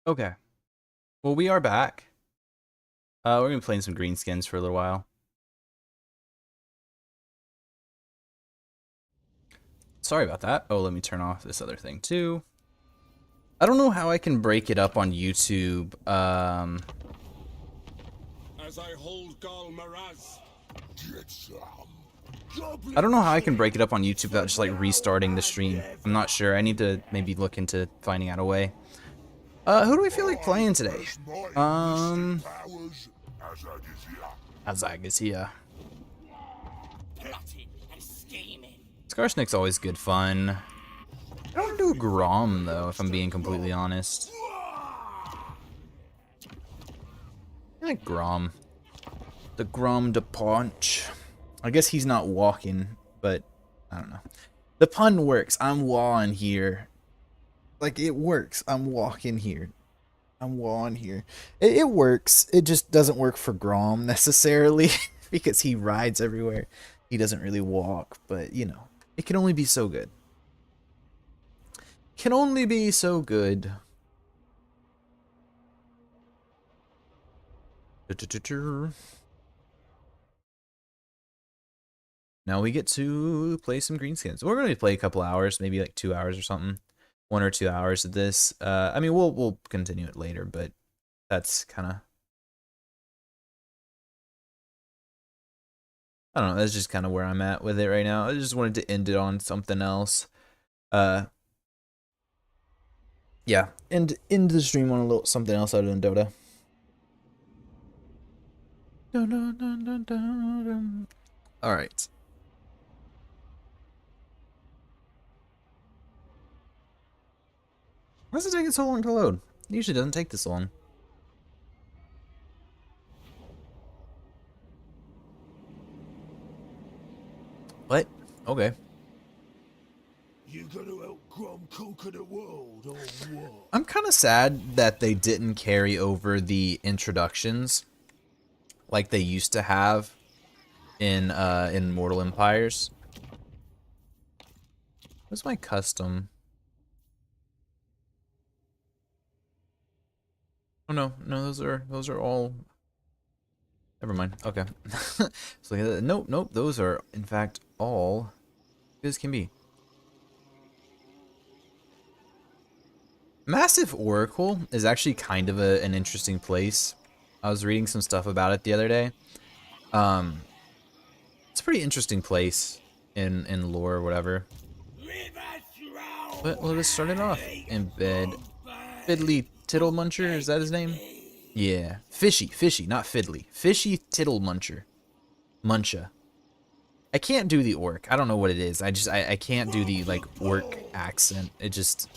Okay. Well, we are back. We're gonna be playing some Greenskins for a little while. Sorry about that. Oh, let me turn off this other thing too. I don't know how I can break it up on YouTube. As I hold Gal Maraz. I don't know how I can break it up on YouTube without just like restarting the stream. I'm not sure. I need to maybe look into finding out a way. Who do we feel like playing today? Waaaaaghin Ere. Skarsnik's always good fun. I don't do Grom though, if I'm being completely honest. I like Grom. The Grom de Punch. I guess he's not walking, but I don't know. The pun works. I'm wawing here. Like, it works. I'm walking here. I'm wawing here. It works. It just doesn't work for Grom necessarily because he rides everywhere. He doesn't really walk, but you know, it can only be so good. Can only be so good. Now we get to play some Greenskins. We're going to play a couple hours, maybe like 2 hours or something. 1 or 2 hours of this. I mean, we'll continue it later, but that's kind of, I don't know. That's just kind of where I'm at with it right now. I just wanted to end it on something else. Yeah, and end the stream on a little something else other than Dota. All right. Why is it taking so long to load? It usually doesn't take this long. What? Okay. You gonna help Grom conquer the world, or what? I'm kind of sad that they didn't carry over the introductions like they used to have in Mortal Empires. What's my custom? Oh no, those are all. Never mind. Okay. So nope, those are in fact all good as can be. Massive Oracle is actually kind of an interesting place. I was reading some stuff about it the other day. It's a pretty interesting place in lore or whatever. But let us start it off. Embed. Fiddly Tittle Muncher, is that his name? Yeah. Fishy, not Fiddly. Fishy Tittle Muncher. Muncha. I can't do the orc. I don't know what it is. I can't do the like orc accent. It just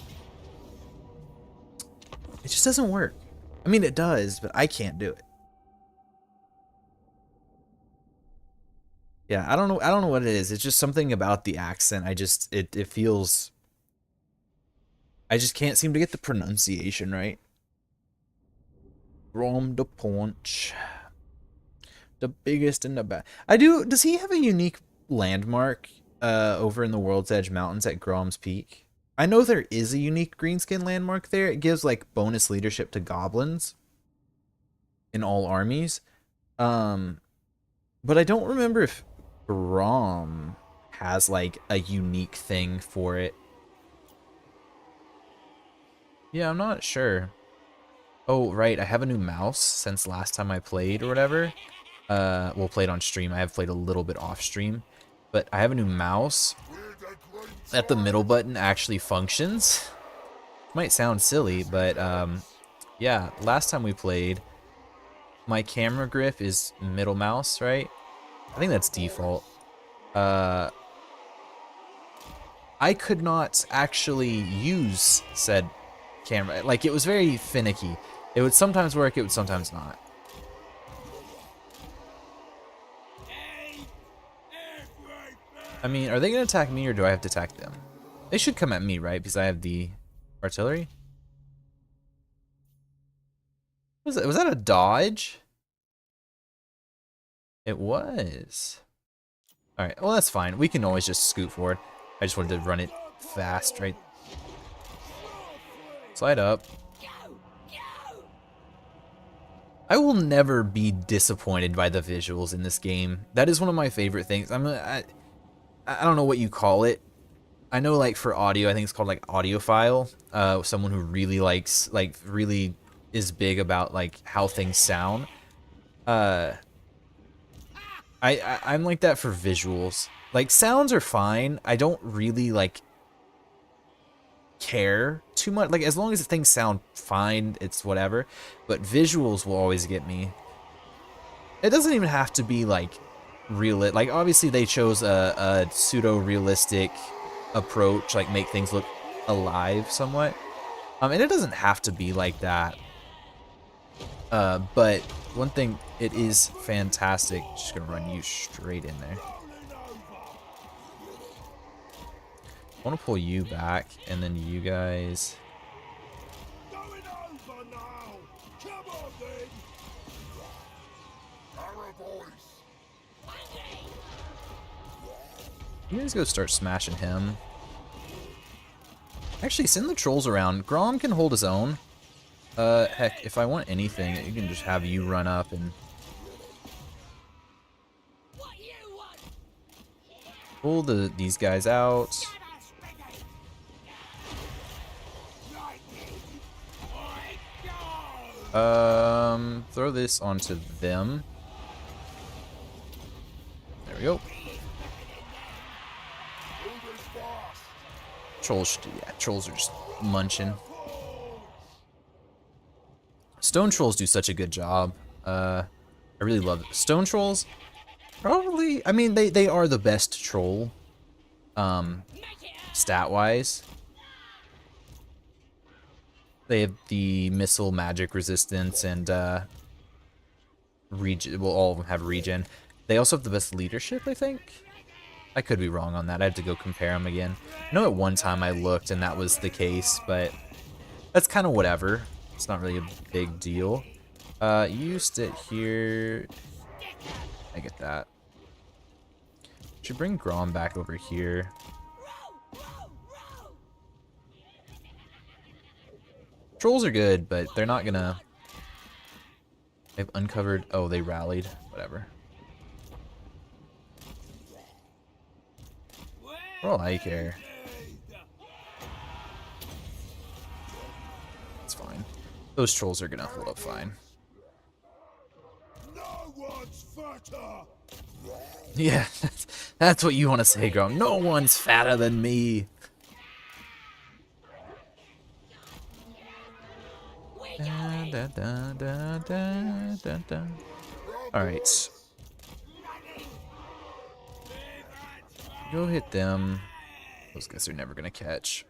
doesn't work. I mean it does, but I can't do it. Yeah, I don't know what it is. It's just something about the accent. It feels, I just can't seem to get the pronunciation right. Rom de Punch. The biggest and the best. Does he have a unique landmark over in the World's Edge Mountains at Grom's Peak? I know there is a unique Greenskin landmark there. It gives like bonus leadership to goblins in all armies. But I don't remember if Grom has like a unique thing for it. Yeah, I'm not sure. Oh, right, I have a new mouse since last time I played or whatever. Well, played on stream. I have played a little bit off stream, but I have a new mouse that the middle button actually functions. Might sound silly, but yeah, last time we played, my camera grip is middle mouse, right? I think that's default. I could not actually use said camera. Like, it was very finicky. It would sometimes work, it would sometimes not. I mean, are they gonna attack me or do I have to attack them? They should come at me, right? Because I have the artillery. Was that a dodge? It was. Alright, well that's fine. We can always just scoot forward. I just wanted to run it fast, right? Slide up. I will never be disappointed by the visuals in this game. That is one of my favorite things. I don't know what you call it. I know like for audio, I think it's called like audiophile. Someone who really likes like really is big about like how things sound. Uh, I'm like that for visuals. Like sounds are fine. I don't really like care too much. Like as long as things sound fine, it's whatever. But visuals will always get me. It doesn't even have to be like real. Like obviously they chose a pseudo realistic approach, like make things look alive somewhat. And it doesn't have to be like that. But one thing, it is fantastic. Just gonna run you straight in there. I want to pull you back, and then you guys. You guys go start smashing him. Actually, send the trolls around. Grom can hold his own. Heck, if I want anything, you can just have you run up and pull these guys out. Throw this onto them. There we go. Trolls, yeah, trolls are just munching. Stone trolls do such a good job. I really love it. Stone trolls, probably, I mean, they are the best troll, stat-wise. They have the missile magic resistance and, regen, well, all of them have regen. They also have the best leadership, I think. I could be wrong on that. I have to go compare them again. I know at one time I looked and that was the case, but that's kind of whatever. It's not really a big deal. You sit here. I get that. Should bring Grom back over here. Trolls are good, but they're not gonna. They've uncovered. Oh, they rallied. Whatever. Waaaaaghin Ere. It's fine. Those trolls are gonna hold up fine. No one's fatter. Yeah, that's what you want to say, Grom. No one's fatter than me. Da, da, da, da, da, da. All right. Go hit them. Those guys are never gonna catch.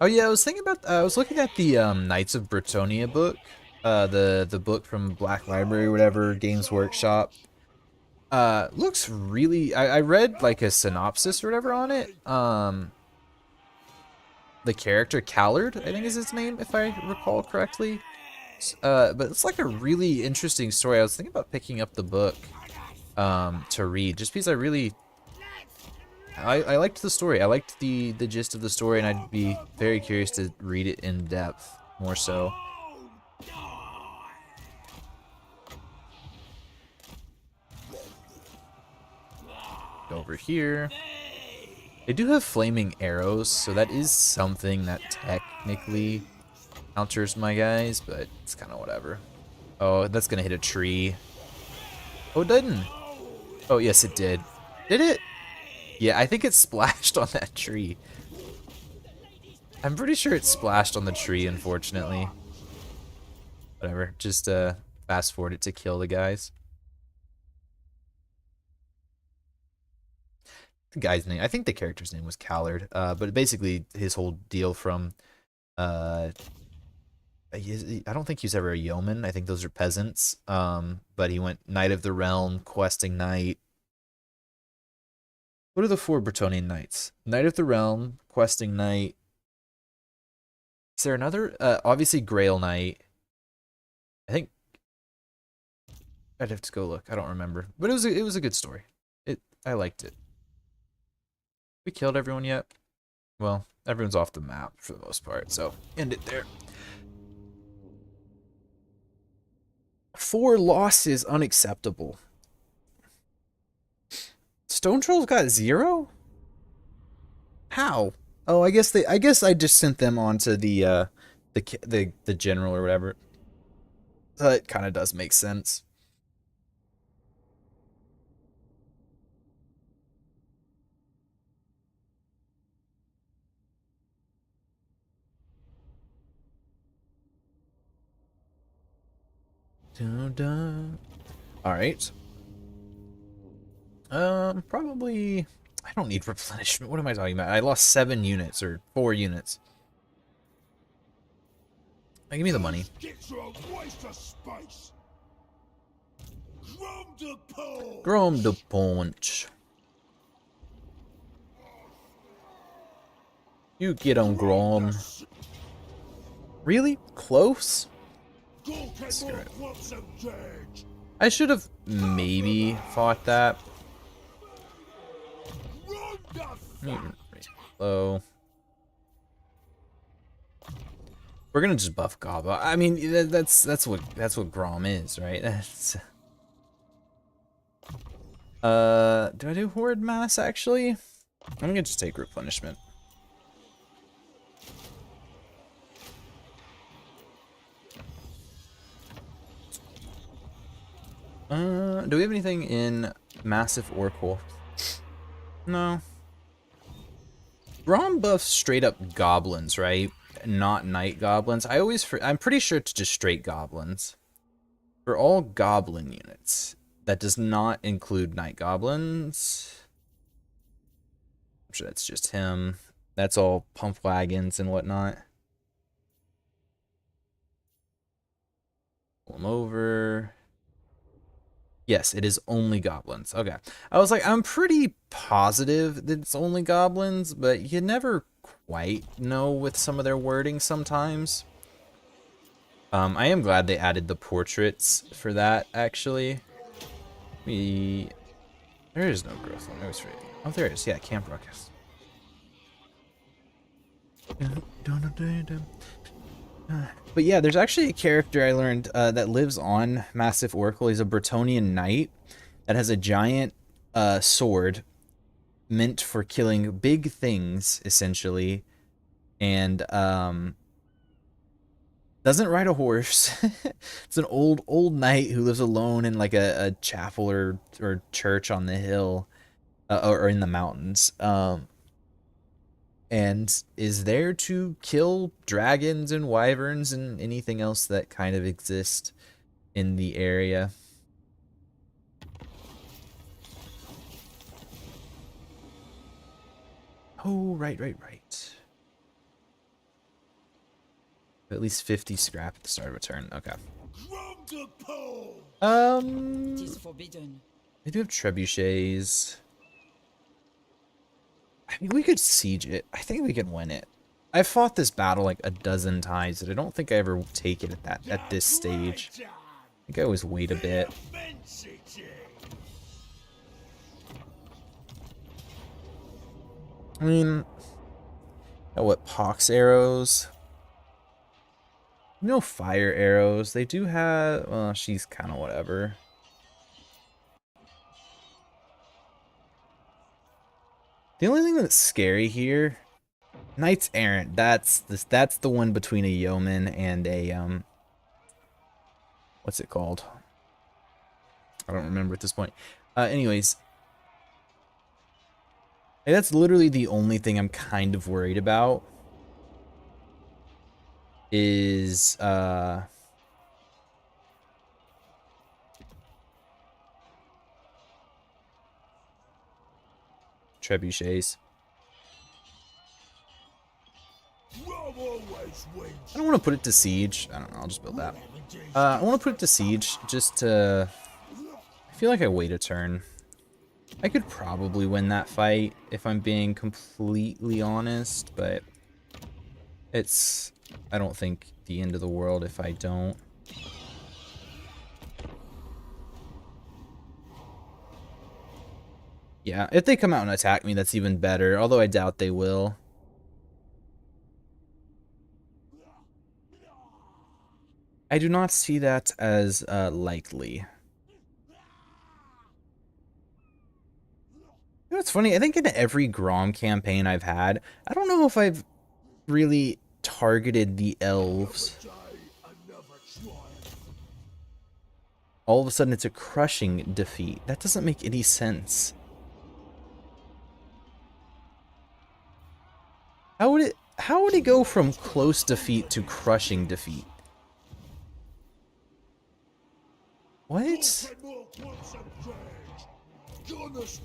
Oh yeah, I was thinking about. I was looking at the Knights of Bretonnia book, the book from Black Library or whatever, Games Workshop. Looks really. I read like a synopsis or whatever on it. The character Callard, I think is his name, if I recall correctly. But it's like a really interesting story. I was thinking about picking up the book to read, just because I liked the story. I liked the gist of the story, and I'd be very curious to read it in depth, more so. Go over here. They do have flaming arrows, so that is something that technically counters my guys, but it's kind of whatever. Oh, that's gonna hit a tree. Oh, it didn't. Oh, yes, it did. Did it? Yeah, I think it splashed on that tree. I'm pretty sure it splashed on the tree, unfortunately. Whatever, just fast forward it to kill the guys. The guy's name, I think the character's name was Callard, but basically his whole deal from, I don't think he was ever a yeoman. I think those are peasants. But he went Knight of the Realm, Questing Knight. What are the 4 Bretonnian knights? Knight of the Realm, Questing Knight. Is there another? Obviously Grail Knight. I think I'd have to go look. I don't remember, but it was a good story. I liked it. We killed everyone yet? Well, everyone's off the map for the most part, so end it there. 4 losses, unacceptable. Stone Trolls got 0? How? Oh, I guess I just sent them on to the general or whatever. So it kind of does make sense. Dun, dun. All right. Probably. I don't need replenishment. What am I talking about? I lost 7 units or 4 units. Give me the money. Grom the punch. You get on Grom. Really? Close? I should have maybe fought that. Low. We're gonna just buff Gaba. I mean, that's what Grom is, right? That's. Do I do Horde Mass actually? I'm gonna just take replenishment. Do we have anything in Massive Oracle? No. Grom buffs straight up goblins, right? Not night goblins. I'm pretty sure it's just straight goblins. For all goblin units. That does not include night goblins. I'm sure that's just him. That's all pump wagons and whatnot. Pull him over. Yes, it is only goblins. Okay. I was like, I'm pretty positive that it's only goblins, but you never quite know with some of their wording sometimes. I am glad they added the portraits for that, actually. There is no growth on those. Oh, there is. Yeah, Camp Ruckus. But yeah, there's actually a character I learned that lives on Massive Oracle. He's a Bretonnian knight that has a giant sword meant for killing big things, essentially, and doesn't ride a horse. It's an old knight who lives alone in like a chapel or church on the hill or in the mountains. And is there to kill dragons and wyverns and anything else that kind of exist in the area. Oh, right. At least 50 scrap at the start of a turn. Okay. They do have trebuchets. I mean, we could siege it. I think we can win it. I've fought this battle like a dozen times, and I don't think I ever take it at this stage. I think I always wait a bit. I mean, what, pox arrows? No fire arrows. They do have, well, she's kind of whatever. The only thing that's scary here, Knights Errant. That's the one between a yeoman and a what's it called? I don't remember at this point. Anyways, that's literally the only thing I'm kind of worried about. Is trebuchets. I don't want to put it to siege. I don't know. I'll just build that. I want to put it to siege just to. I feel like I wait a turn. I could probably win that fight if I'm being completely honest, but it's. I don't think the end of the world if I don't. Yeah, if they come out and attack me, that's even better, although I doubt they will. I do not see that as likely. You know, it's funny. I think in every Grom campaign I've had, I don't know if I've really targeted the elves. Another day, another triumph. All of a sudden, it's a crushing defeat. That doesn't make any sense. How would it go from close defeat to crushing defeat? What?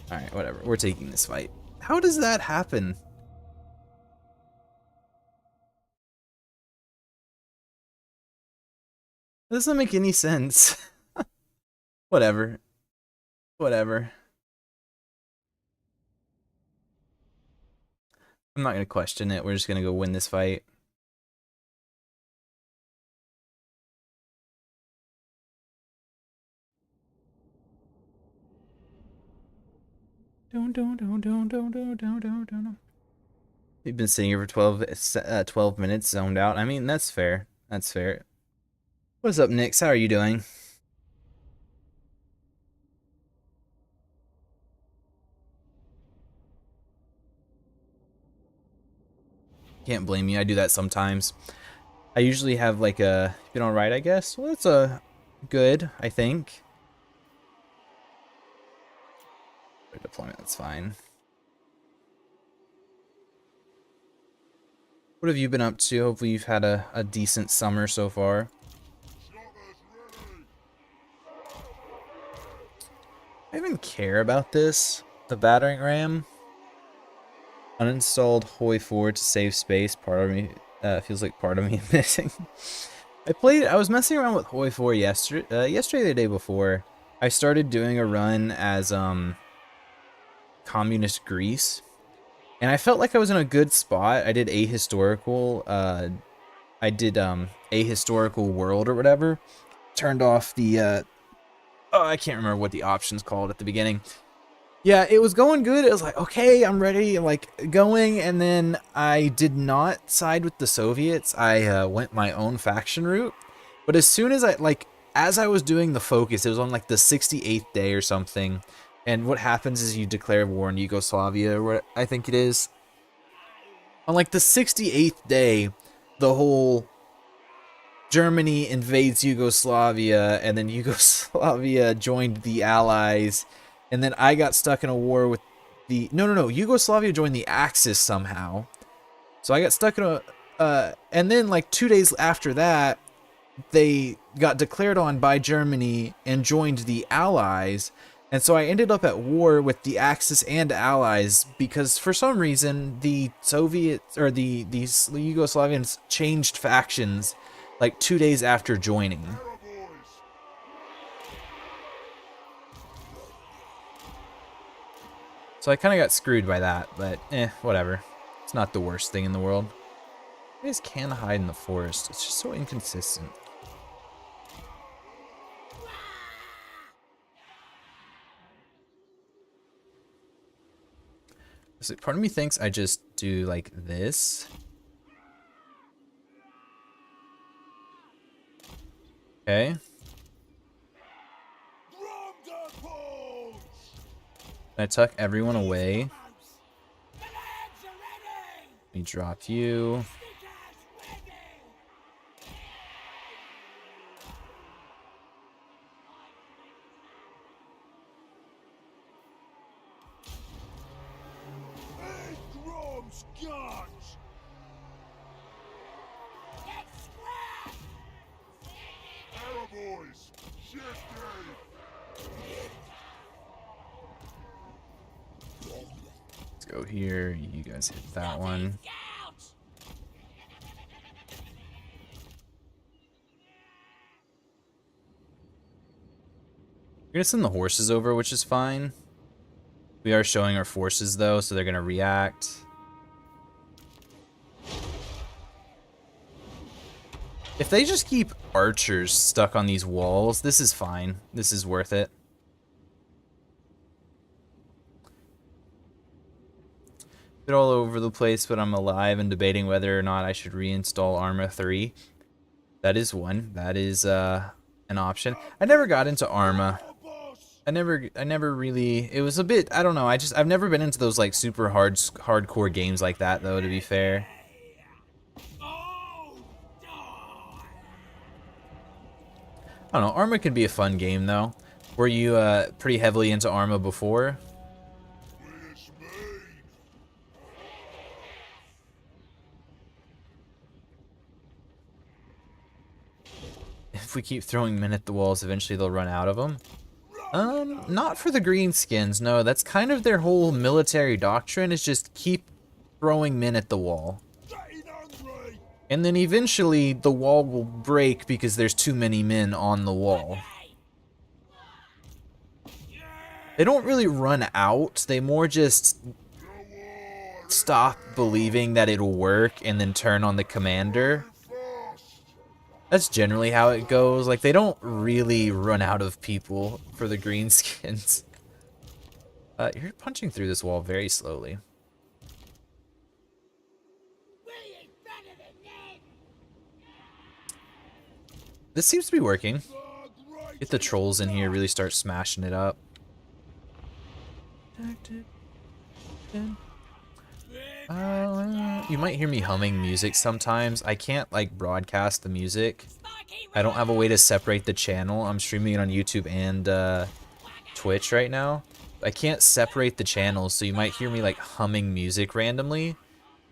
Alright, whatever. We're taking this fight. How does that happen? That doesn't make any sense. Whatever. Whatever. I'm not gonna question it. We're just gonna go win this fight. We've been sitting here for 12 minutes zoned out. I mean, that's fair. That's fair. What's up, Nix? How are you doing? Can't blame you. I do that sometimes. I usually have like a been alright, I guess. Well, that's a good, I think. Deployment, that's fine. What have you been up to? Hopefully you've had a decent summer so far. I even care about this. The battering ram. Uninstalled Hoi 4 to save space. Part of me feels like part of me is missing. I was messing around with Hoi 4 yesterday or the day before. I started doing a run as communist Greece. And I felt like I was in a good spot. I did ahistorical world or whatever. Turned off the oh, I can't remember what the options called at the beginning. Yeah, it was going good. It was like, okay, I'm ready, like going, and then I did not side with the Soviets. I went my own faction route. But as soon as as I was doing the focus, it was on like the 68th day or something. And what happens is you declare war in Yugoslavia, or what I think it is. On like the 68th day, the whole Germany invades Yugoslavia, and then Yugoslavia joined the Allies, and then I got stuck in a war with the... No. Yugoslavia joined the Axis somehow. So I got stuck in a... and then like 2 days after that, they got declared on by Germany and joined the Allies. And so I ended up at war with the Axis and Allies because for some reason the Soviets or the Yugoslavians changed factions like 2 days after joining. So I kind of got screwed by that, but whatever. It's not the worst thing in the world. You guys can hide in the forest. It's just so inconsistent. So part of me thinks I just do like this. Okay. I tuck everyone away. Let me drop you. Let's go here. You guys hit that one. We're gonna send the horses over, which is fine. We are showing our forces though, so they're gonna react. If they just keep archers stuck on these walls, this is fine. This is worth it. Bit all over the place, but I'm alive and debating whether or not I should reinstall Arma 3. That is one. That is an option. I never got into Arma. I never really. It was a bit. I don't know. I've never been into those like super hardcore games like that though. To be fair. I don't know. Arma can be a fun game though. Were you pretty heavily into Arma before? If we keep throwing men at the walls, eventually they'll run out of them. Not for the Greenskins. No, that's kind of their whole military doctrine. Is just keep throwing men at the wall. And then eventually the wall will break because there's too many men on the wall. They don't really run out. They more just stop believing that it'll work and then turn on the commander. That's generally how it goes. Like, they don't really run out of people for the Greenskins. You're punching through this wall very slowly. This seems to be working. Get the trolls in here, really start smashing it up. You might hear me humming music sometimes. I can't like broadcast the music. I don't have a way to separate the channel. I'm streaming it on YouTube and Twitch right now. I can't separate the channels, so you might hear me like humming music randomly.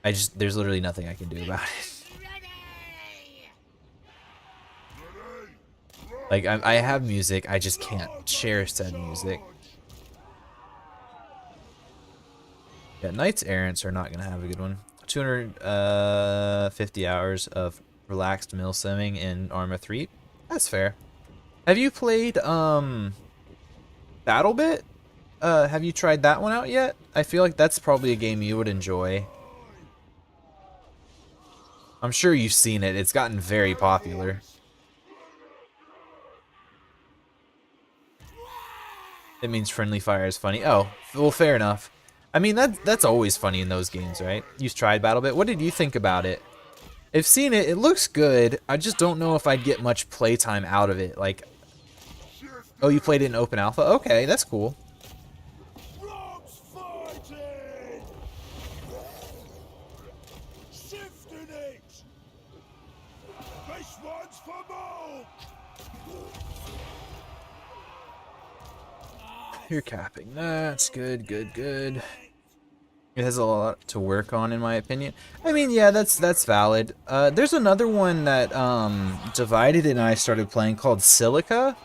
There's literally nothing I can do about it. Like, I have music, I just can't share said music. Yeah, Knights Errants are not gonna have a good one. 250 hours of relaxed mill simming in Arma 3. That's fair. Have you played BattleBit? Have you tried that one out yet? I feel like that's probably a game you would enjoy. I'm sure you've seen it. It's gotten very popular. It means friendly fire is funny. Oh, well, fair enough. I mean, that's always funny in those games, right? You've tried BattleBit. What did you think about it? I've seen it. It looks good. I just don't know if I'd get much playtime out of it. Like, oh, you played it in open alpha? Okay, that's cool. You're capping. That's good, good, good. It has a lot to work on, in my opinion. I mean, yeah, that's valid. There's another one that Divided and I started playing called Silica.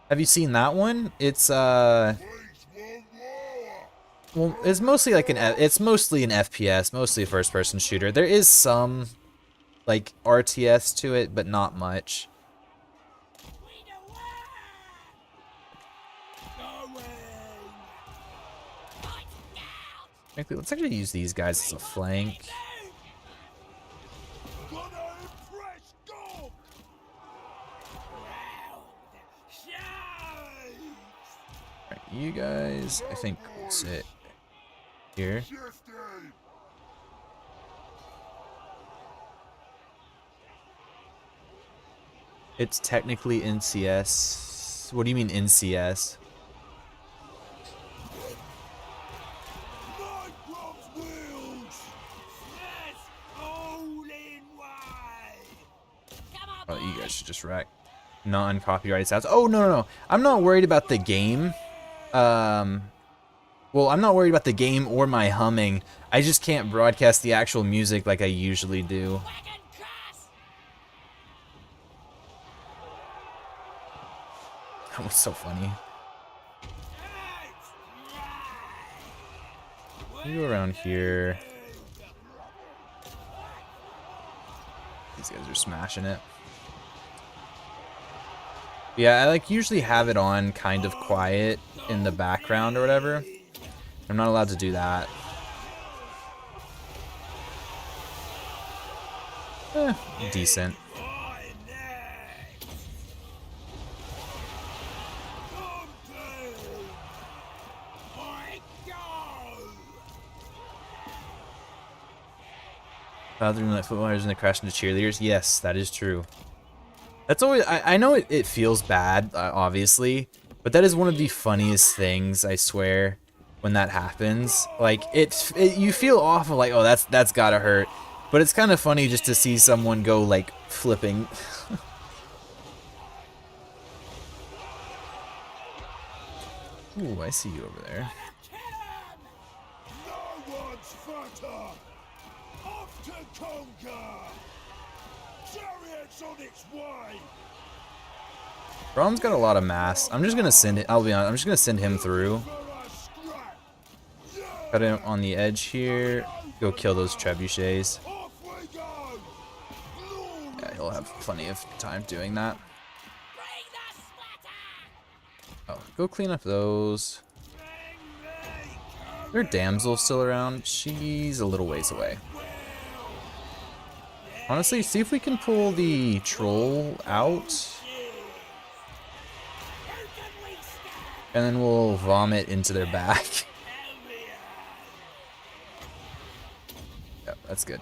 Have you seen that one? It's well, it's mostly like it's mostly an FPS, mostly a first-person shooter. There is some like RTS to it, but not much. Frankly, let's actually use these guys as a flank. Alright, you guys, I think we'll sit here. It's technically NCS. What do you mean NCS? Oh, you guys should just wreck. Non-copyrighted sounds. Oh, no, no, no. I'm not worried about the game. Well, I'm not worried about the game or my humming. I just can't broadcast the actual music like I usually do. That was so funny. You go around here. These guys are smashing it. Yeah, I like usually have it on kind of quiet in the background or whatever. I'm not allowed to do that. Decent. Bathroom like footballers and they crash into cheerleaders. Yes, that is true. That's always, I know it feels bad, obviously, but that is one of the funniest things, I swear, when that happens. Like, you feel awful, like, oh, that's gotta hurt. But it's kind of funny just to see someone go, like, flipping. Ooh, I see you over there. No one's fatter. Off to conquer. Chariot's on its way. Brom's got a lot of mass. I'm just gonna send it, I'll be honest, I'm just gonna send him through. Cut him on the edge here. Go kill those trebuchets. Yeah, he'll have plenty of time doing that. Oh, go clean up those. Is there a damsel still around? She's a little ways away. Honestly, see if we can pull the troll out. And then we'll vomit into their back. Yep, that's good.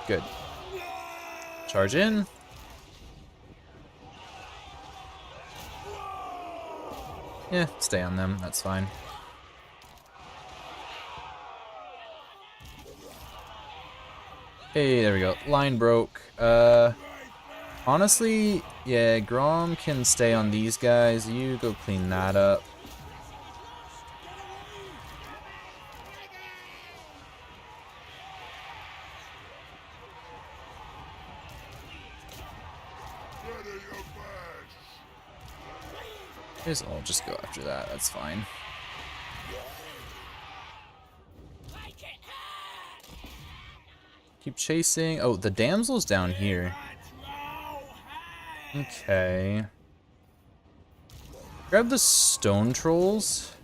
Good. Charge in. Yeah, stay on them, that's fine. Hey, there we go. Line broke. Honestly, yeah, Grom can stay on these guys. You go clean that up. I'll just go after that, that's fine. Keep chasing. Oh, the damsel's down here. Okay. Grab the stone trolls.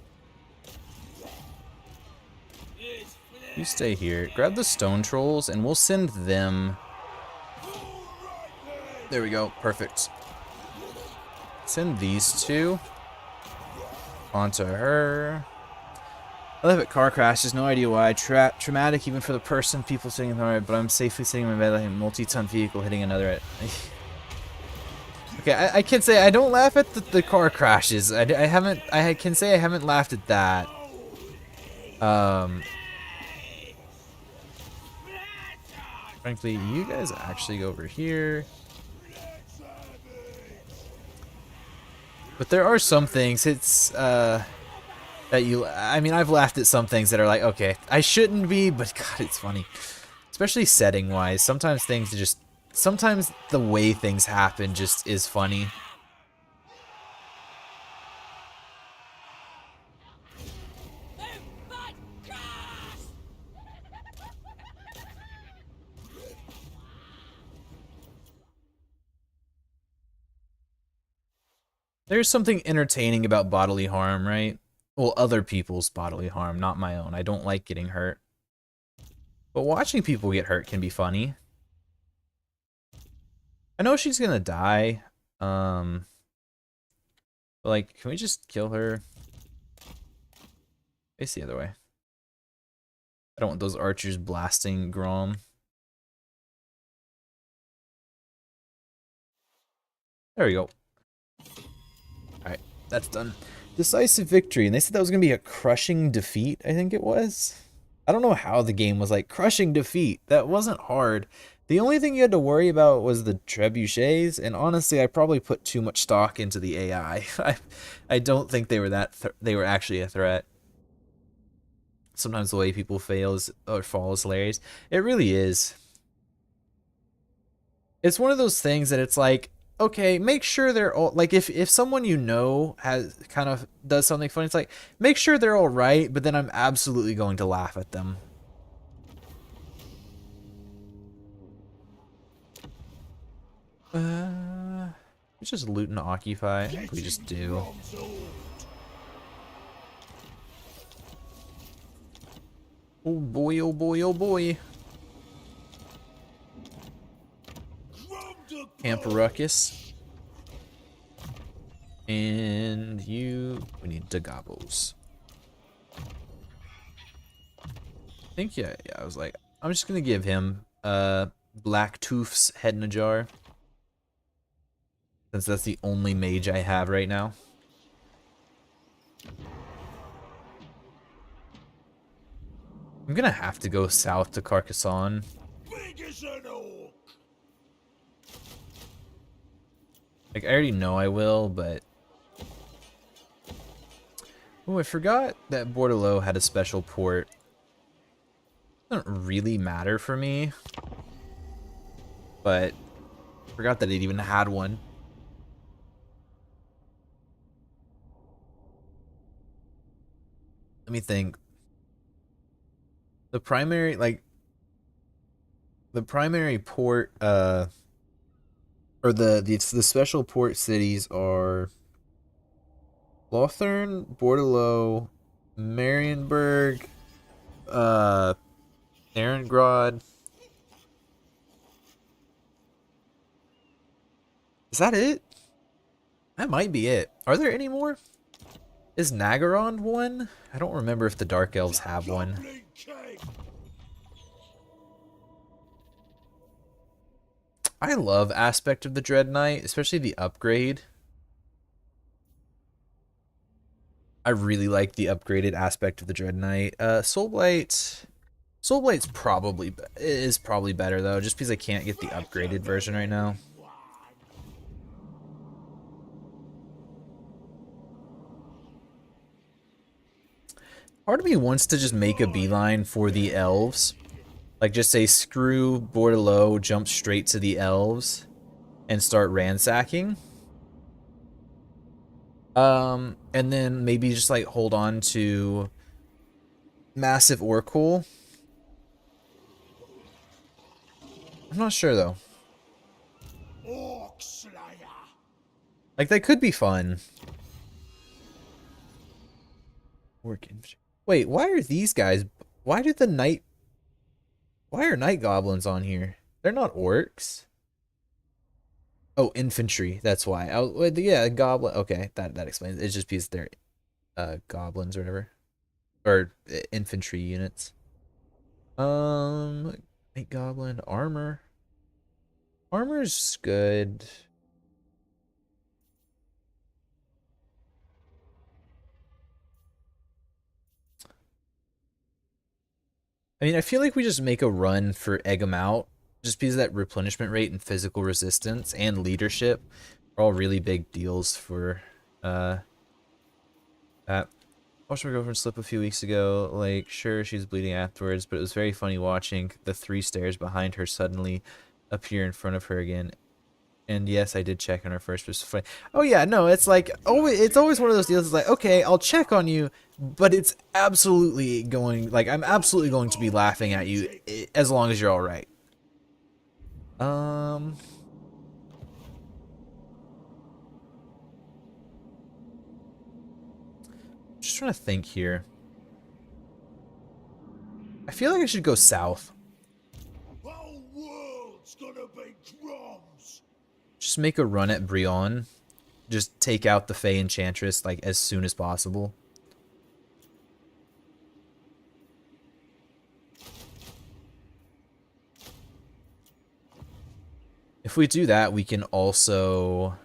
You stay here. Grab the stone trolls and we'll send them. There we go, perfect. Send these two onto her. I live at car crashes, no idea why. Traumatic even for the person, people sitting in the right, but I'm safely sitting in my bed like a multi-ton vehicle hitting another at. Okay, I can say I don't laugh at the car crashes. I can say I haven't laughed at that. Frankly, you guys actually go over here. But there are some things, it's, that I mean, I've laughed at some things that are like, okay, I shouldn't be, but God, it's funny. Especially setting-wise, sometimes things just, sometimes the way things happen just is funny. There's something entertaining about bodily harm, right? Well, other people's bodily harm, not my own. I don't like getting hurt. But watching people get hurt can be funny. I know she's gonna die. But like, can we just kill her? Face the other way. I don't want those archers blasting Grom. There we go. Alright, that's done. Decisive victory, and they said that was gonna be a crushing defeat, I think it was. I don't know how the game was like, crushing defeat. That wasn't hard. The only thing you had to worry about was the trebuchets, and honestly, I probably put too much stock into the AI. I don't think they were they were actually a threat. Sometimes the way people fail or fall is hilarious. It really is. It's one of those things that it's like, okay, make sure they're all, like, if someone you know has kind of does something funny, it's like, make sure they're all right, but then I'm absolutely going to laugh at them. We just loot and occupy. I think we just do. Oh boy, oh boy, oh boy. Camp Ruckus. And you, we need Dagabos. think yeah, I was like, I'm just gonna give him Black Tooth's Head in a Jar. Since that's the only mage I have right now. I'm gonna have to go south to Carcassonne. Big as an orc. Like, I already know I will, but... Oh, I forgot that Bordelot had a special port. Doesn't really matter for me. But... forgot that it even had one. Let me think. The primary, like... The primary port, or the special port cities are... Lothern, Bordelot, Marienburg, Ehrengrad. Is that it? That might be it. Are there any more? Is Nagaron one? I don't remember if the Dark Elves have one. Goblin king. I love Aspect of the Dread Knight, especially the upgrade. I really like the upgraded Aspect of the Dread Knight. Soulblight is probably better though, just because I can't get the upgraded version right now. Part of me wants to just make a beeline for the elves. Like, just say, screw Bordelot, jump straight to the elves, and start ransacking. And then maybe just, like, hold on to Massive Oracle. I'm not sure, though. Orc Slayer. Like, that could be fun. Wait, why are these guys... Why are night goblins on here? They're not orcs. Oh, infantry. That's why. Oh, yeah, goblin. Okay, that explains. It's just because they're goblins or whatever, or infantry units. Night goblin armor. Armor's good. I mean, I feel like we just make a run for egg 'em out, just because that replenishment rate and physical resistance and leadership are all really big deals for that. Watched my girlfriend slip a few weeks ago. Like, sure, she's bleeding afterwards, but it was very funny watching the 3 stairs behind her suddenly appear in front of her again. And yes, I did check on her first, but it's funny. Oh yeah, no, it's like it's always one of those deals. It's like, okay, I'll check on you, but it's absolutely going, like, I'm absolutely going to be laughing at you as long as you're all right. Just trying to think here. I feel like I should go south. The whole world's gonna be crumbs. Just make a run at Brion. Just take out the Fey Enchantress, like, as soon as possible. If we do that, we can also...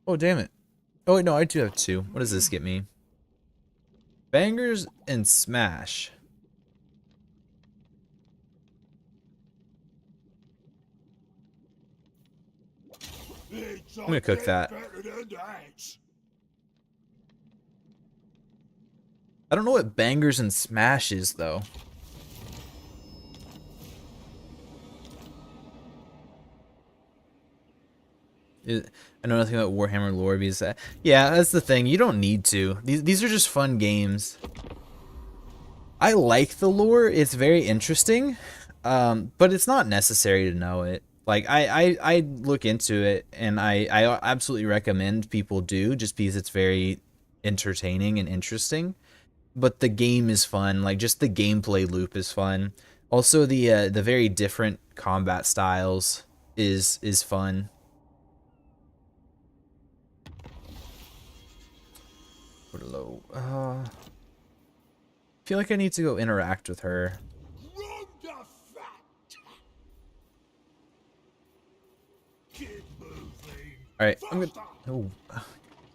Oh, damn it. Oh, wait, no, I do have 2. What does this get me? Bangers and Smash. I'm gonna cook that. I don't know what Bangers and Smash is, though. I know nothing about Warhammer lore because yeah, that's the thing. You don't need to. These are just fun games. I like the lore. It's very interesting, but it's not necessary to know it. Like, I look into it, and I absolutely recommend people do, just because it's very entertaining and interesting. But the game is fun. Like, just the gameplay loop is fun. Also, the very different combat styles is fun. Hello. I feel like I need to go interact with her. Run the fat. Keep moving. Alright, I'm gonna... Faster. Oh,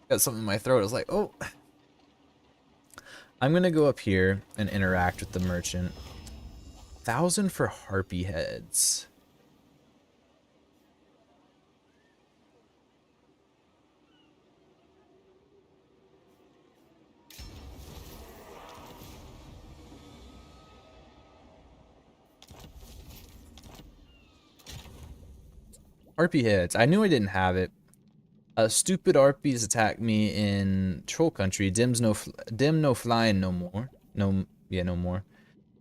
got something in my throat. I was like, oh. I'm gonna go up here and interact with the merchant. 1,000 for harpy heads. Harpy heads. I knew I didn't have it. Stupid harpies attack me in troll country. Dim no flying no more. No more.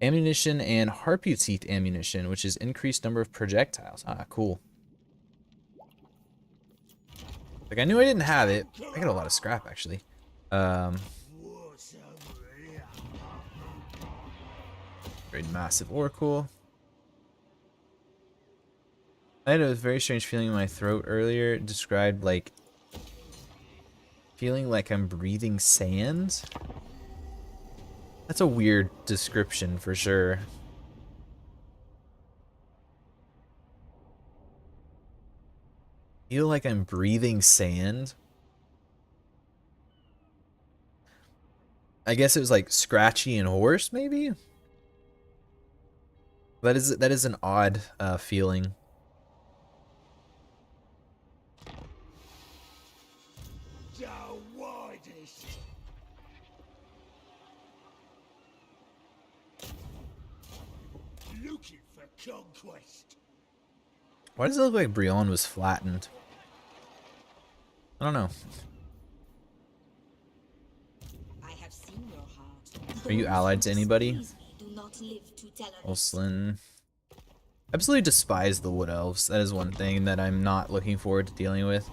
Ammunition and harpy teeth ammunition, which is increased number of projectiles. Ah, cool. Like I knew I didn't have it. I got a lot of scrap actually. Very massive oracle. I had a very strange feeling in my throat earlier. It described like feeling like I'm breathing sand. That's a weird description for sure. Feel like I'm breathing sand. I guess it was like scratchy and hoarse, maybe. That is an odd feeling. The widest. Looking for conquest. Why does it look like Brion was flattened? I don't know. I have seen your heart. Are you allied to anybody? Those who do not live to tell others. Olslin. Absolutely despise the wood elves. That is one thing that I'm not looking forward to dealing with.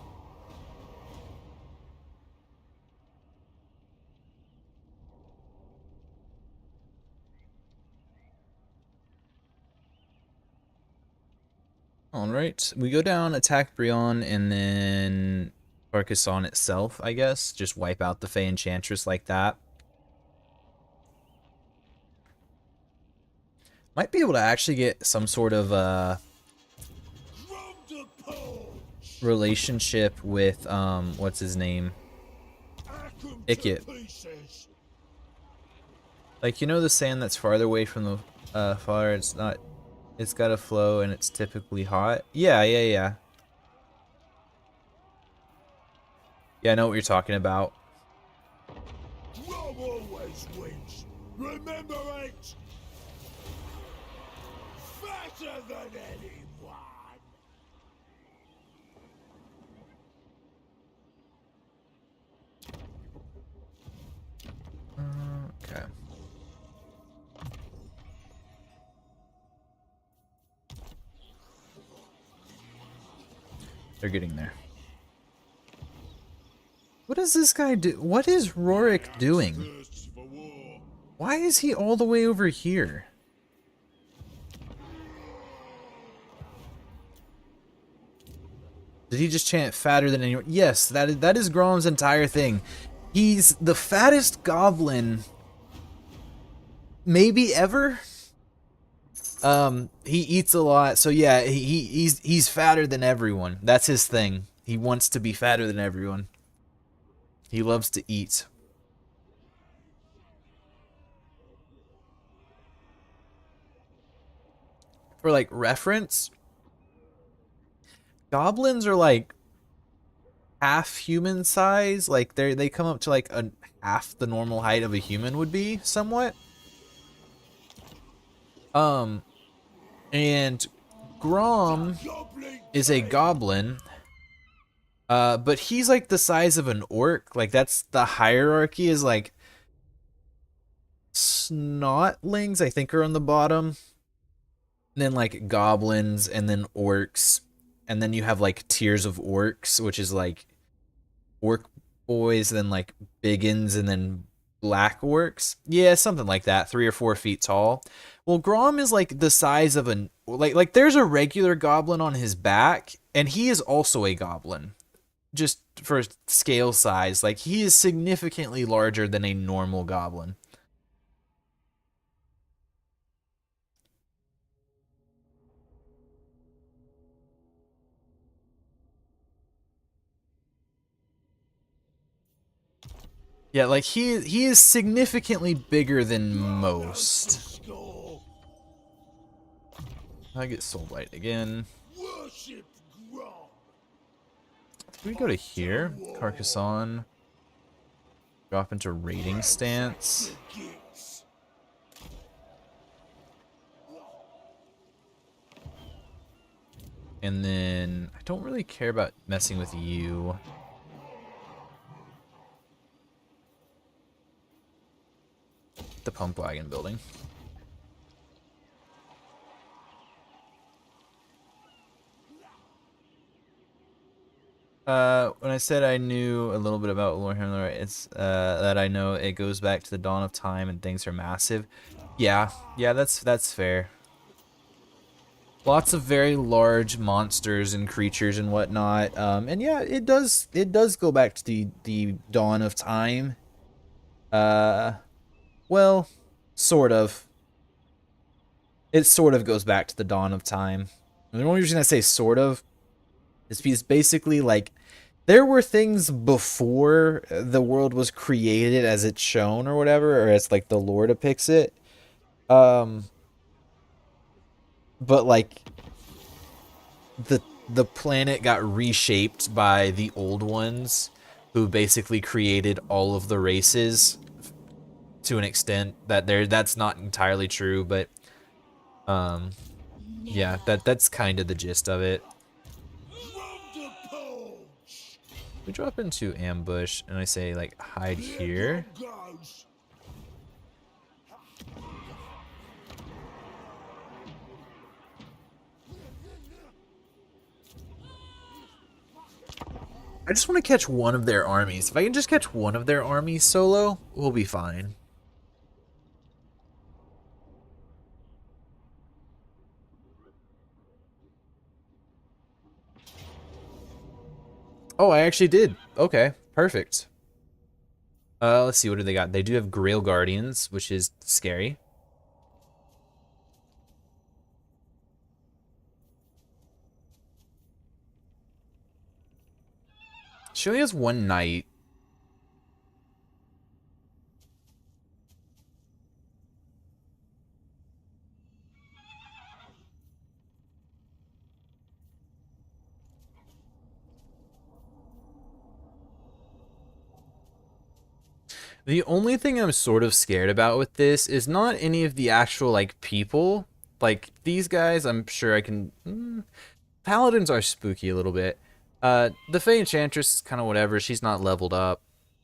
Alright, we go down, attack Brion, and then Carcassonne itself, I guess. Just wipe out the Fey Enchantress like that. Might be able to actually get some sort of relationship with, what's his name? Ikit. Like, you know the sand that's farther away from the fire, it's got a flow and it's typically hot? Yeah. Yeah, I know what you're talking about. Rome always wins. Remember it. Fatter than anyone. Okay. They're getting there. What does this guy do? What is Rorik doing? Why is he all the way over here? Did he just chant fatter than anyone? Yes, that is Grom's entire thing. He's the fattest goblin maybe ever. He eats a lot, so yeah, he's fatter than everyone. That's his thing. He wants to be fatter than everyone. He loves to eat. For like reference, goblins are like half human size. Like they come up to like a half the normal height of a human would be, somewhat. And Grom is a goblin, but he's like the size of an orc. Like that's the hierarchy, is like snotlings, I think, are on the bottom. And then like goblins, and then orcs, and then you have like tiers of orcs, which is like orc boys, then like biggins, and then black orcs. Yeah, something like that. 3 or 4 feet tall. Well, Grom is like the size of like there's a regular goblin on his back, and he is also a goblin. just for scale size, like he is significantly larger than a normal goblin. Yeah, like he is significantly bigger than most. I get Soul Blight again. Worship Grom. Can we go to here? Carcassonne. Drop into raiding stance. And then I don't really care about messing with you. The pump wagon building. When I said I knew a little bit about Warhammer Lore, it's that I know it goes back to the dawn of time and things are massive. Yeah, that's fair. Lots of very large monsters and creatures and whatnot. And yeah, it does go back to the dawn of time. Well, sort of. It sort of goes back to the dawn of time. And the only reason I say sort of is because basically, like, there were things before the world was created as it's shown or whatever, or as like the lore depicts it. But like the planet got reshaped by the old ones, who basically created all of the races to an extent that that's not entirely true, but yeah, that's kind of the gist of it. We drop into ambush and I say like hide here. I just want to catch one of their armies. If I can just catch one of their armies solo, we'll be fine. Oh, I actually did. Okay, perfect. Let's see, what do they got? They do have Grail Guardians, which is scary. She only has one knight. The only thing I'm sort of scared about with this is not any of the actual, like, people. Like, these guys, I'm sure I can... Paladins are spooky a little bit. The Fey Enchantress is kind of whatever. She's not leveled up.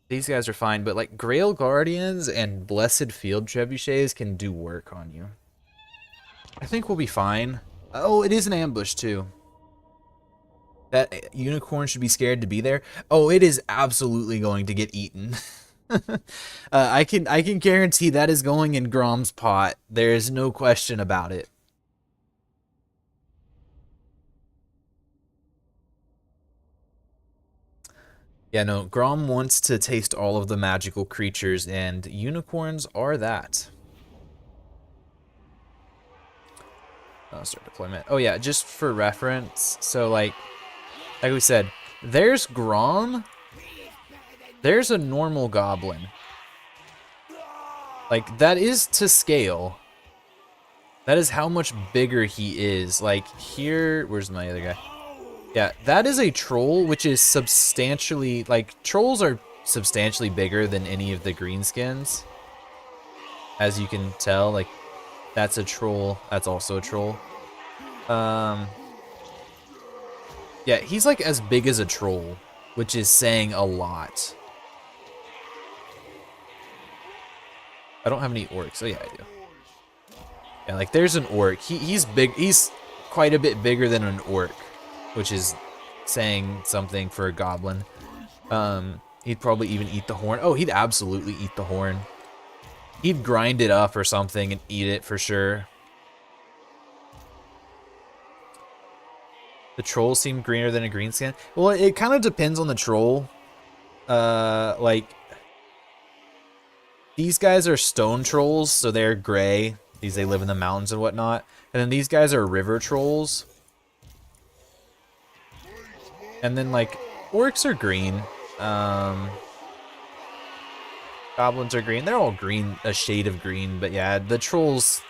These guys are fine, but, like, Grail Guardians and Blessed Field Trebuchets can do work on you. I think we'll be fine. Oh, it is an ambush, too. That unicorn should be scared to be there. Oh, it is absolutely going to get eaten. I can guarantee that is going in Grom's pot. There is no question about it. Yeah, no, Grom wants to taste all of the magical creatures, and unicorns are that. Start deployment. Oh yeah, just for reference, so like we said, there's Grom, there's a normal goblin. Like, that is to scale. That is how much bigger he is. Like, here, where's my other guy? Yeah, that is a troll, which is substantially, like, trolls are substantially bigger than any of the greenskins. As you can tell, like, that's a troll, that's also a troll. Yeah, he's like as big as a troll, which is saying a lot. I don't have any orcs. Oh yeah, I do. Yeah, like there's an orc. He's big. He's quite a bit bigger than an orc, which is saying something for a goblin. He'd probably even eat the horn. Oh, he'd absolutely eat the horn. He'd grind it up or something and eat it for sure. The trolls seem greener than a greenskin. Well, it kind of depends on the troll. Like these guys are stone trolls, so they're gray. They live in the mountains and whatnot. And then these guys are river trolls. And then like orcs are green. Goblins are green. They're all green, a shade of green. But yeah, the trolls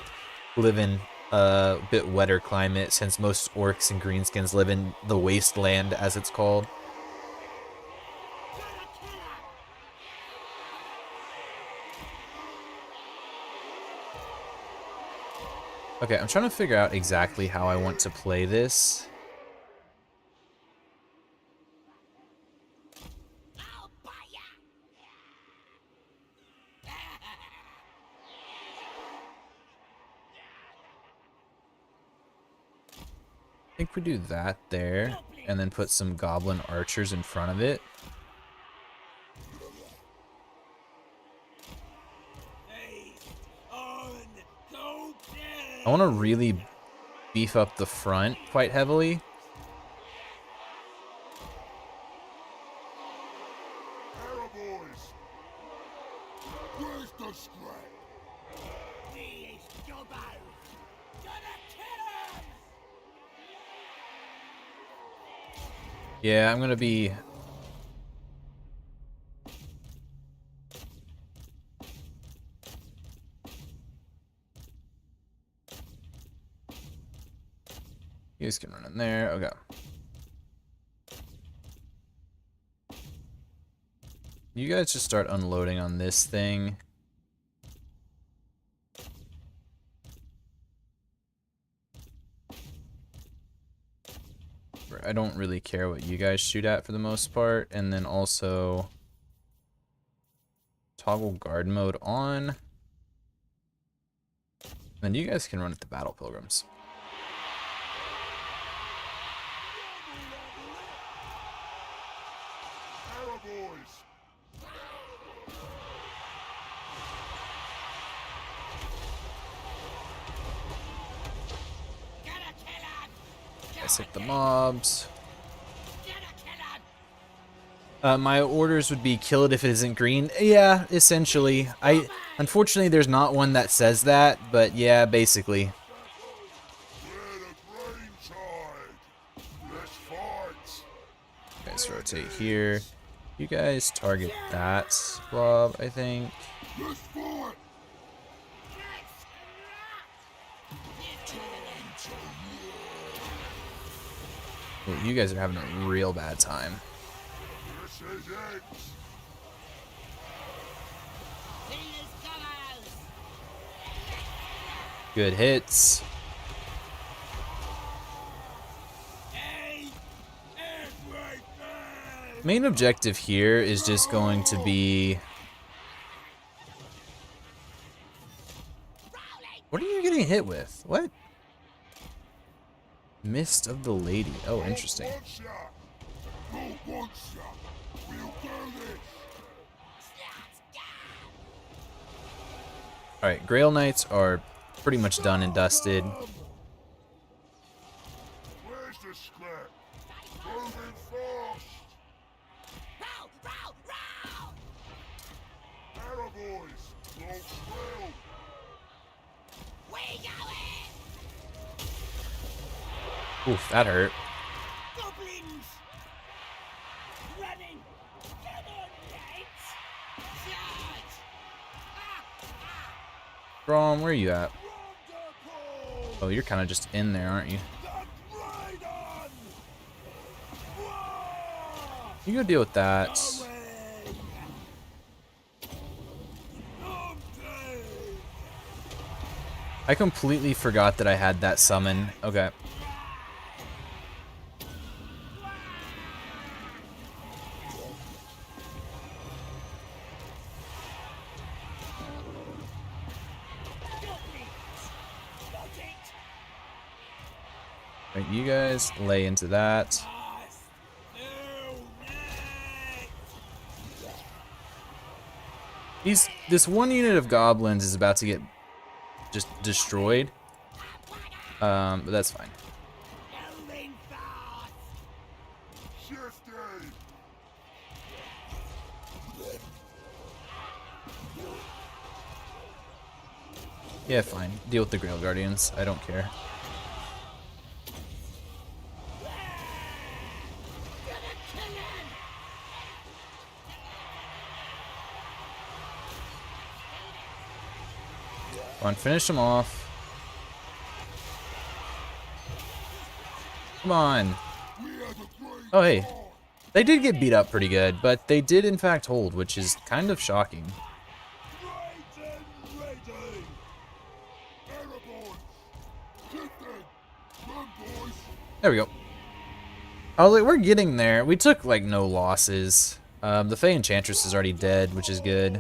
live in a bit wetter climate since most orcs and greenskins live in the wasteland, as it's called. Okay, I'm trying to figure out exactly how I want to play this. I think we do that there, and then put some goblin archers in front of it. I want to really beef up the front quite heavily. Yeah, I'm gonna be... You guys can run in there. Okay. You guys just start unloading on this thing. I don't really care what you guys shoot at for the most part. And then also toggle guard mode on. And you guys can run at the battle pilgrims. Let's hit the mobs. My orders would be kill it if it isn't green. Yeah, essentially. Unfortunately there's not one that says that, but yeah, basically. Let's rotate here. You guys target that blob, I think. Well, you guys are having a real bad time. Good hits. Main objective here is just going to be... What are you getting hit with? What? Mist of the Lady. Oh, interesting. Alright, Grail Knights are pretty much done and dusted. Oof, that hurt. Brom, where are you at? Oh, you're kind of just in there, aren't you? You go deal with that. I completely forgot that I had that summon. Okay. Right, you guys lay into that. This one unit of goblins is about to get just destroyed. But that's fine. shifty. Yeah, fine. Deal with the Grail Guardians. I don't care. Come on, finish him off. Come on. Oh, hey. They did get beat up pretty good, but they did in fact hold, which is kind of shocking. There we go. I was like, we're getting there. We took like no losses. The Fey Enchantress is already dead, which is good.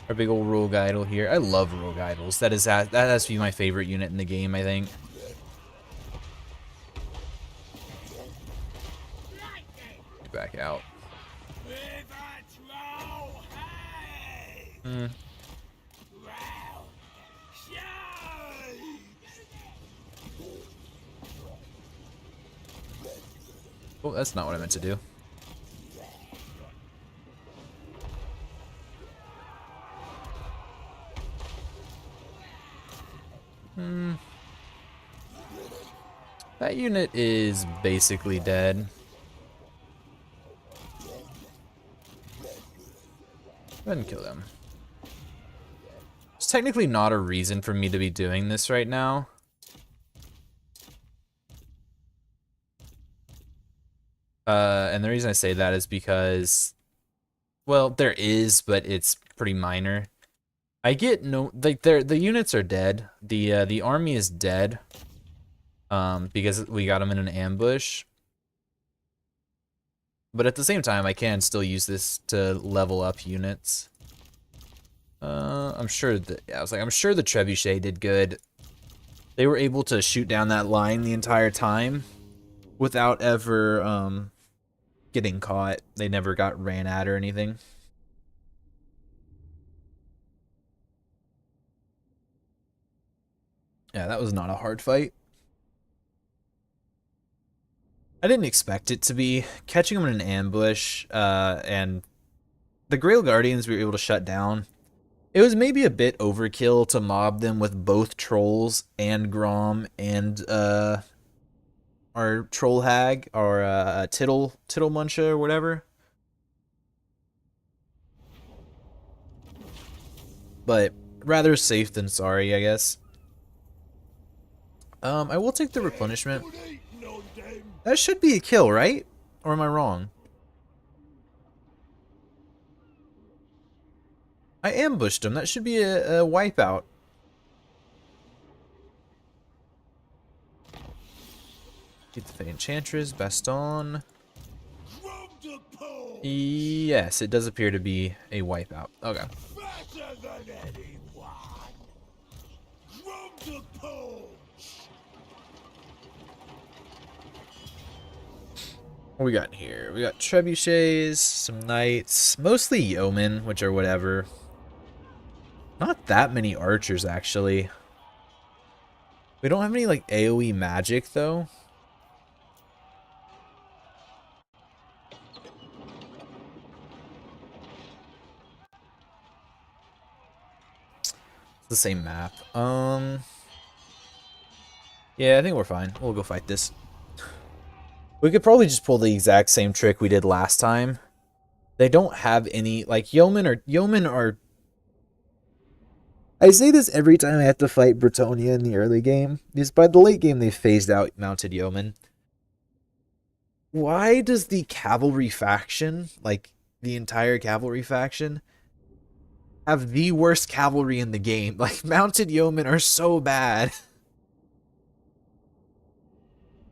Our big old Rogue Idol here. I love Rogue Idols. That has to be my favorite unit in the game, I think. Back out. Oh, that's not what I meant to do. That unit is basically dead. Go ahead and kill them. There's technically not a reason for me to be doing this right now. And the reason I say that is because, well, there is, but it's pretty minor. I get no, like, the units are dead. The army is dead. Because we got them in an ambush. But at the same time, I can still use this to level up units. I'm sure that, yeah, I was like, I'm sure the Trebuchet did good. They were able to shoot down that line the entire time without ever, getting caught. They never got ran at or anything. Yeah, that was not a hard fight. I didn't expect it to be. Catching them in an ambush, and the Grail Guardians we were able to shut down. It was maybe a bit overkill to mob them with both Trolls and Grom and our Troll Hag, or Tittle Muncha or whatever. But rather safe than sorry, I guess. I will take the replenishment. That should be a kill, right? Or am I wrong? I ambushed him. That should be a wipeout. Get the Fey Enchantress, Baston. Yes, it does appear to be a wipeout. Okay. What we got here? We got Trebuchets, some Knights, mostly Yeomen, which are whatever. Not that many Archers, actually. We don't have any, like, AoE magic, though. It's the same map. Yeah, I think we're fine. We'll go fight this. We could probably just pull the exact same trick we did last time. They don't have any, like, Yeomen are... I say this every time I have to fight Bretonnia in the early game, because by the late game they phased out Mounted Yeomen. Why does the Cavalry faction, like, the entire Cavalry faction, have the worst cavalry in the game? Like, Mounted Yeomen are so bad.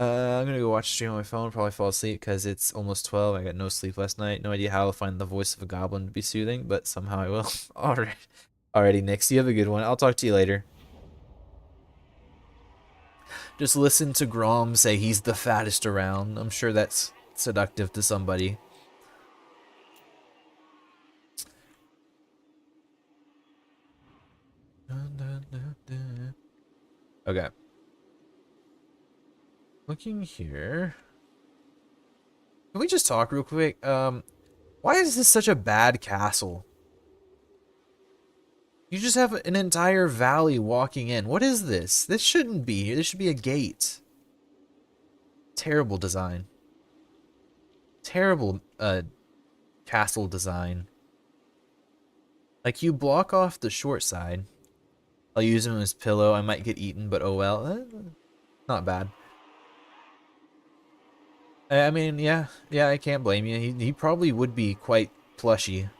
I'm gonna go watch a stream on my phone, probably fall asleep because it's almost 12. I got no sleep last night. No idea how I'll find the voice of a goblin to be soothing, but somehow I will. Alrighty, Nix, you have a good one. I'll talk to you later. Just listen to Grom say he's the fattest around. I'm sure that's seductive to somebody. Okay. Looking here. Can we just talk real quick? Why is this such a bad castle? You just have an entire valley walking in. What is this? This shouldn't be here. This should be a gate. Terrible design. Terrible castle design. Like, you block off the short side. I'll use him as pillow. I might get eaten, but oh well. Not bad. I mean, yeah, I can't blame you. He probably would be quite plushy.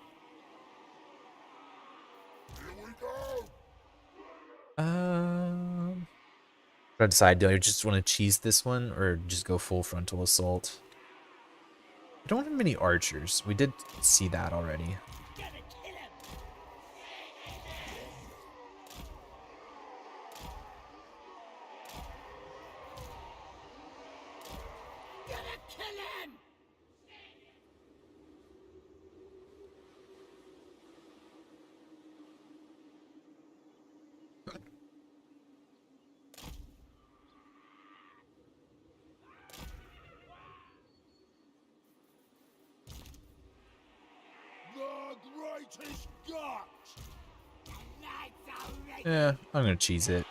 I decide, do I just want to cheese this one or just go full frontal assault? I don't have many archers. We did see that already. Yeah, I'm gonna cheese it.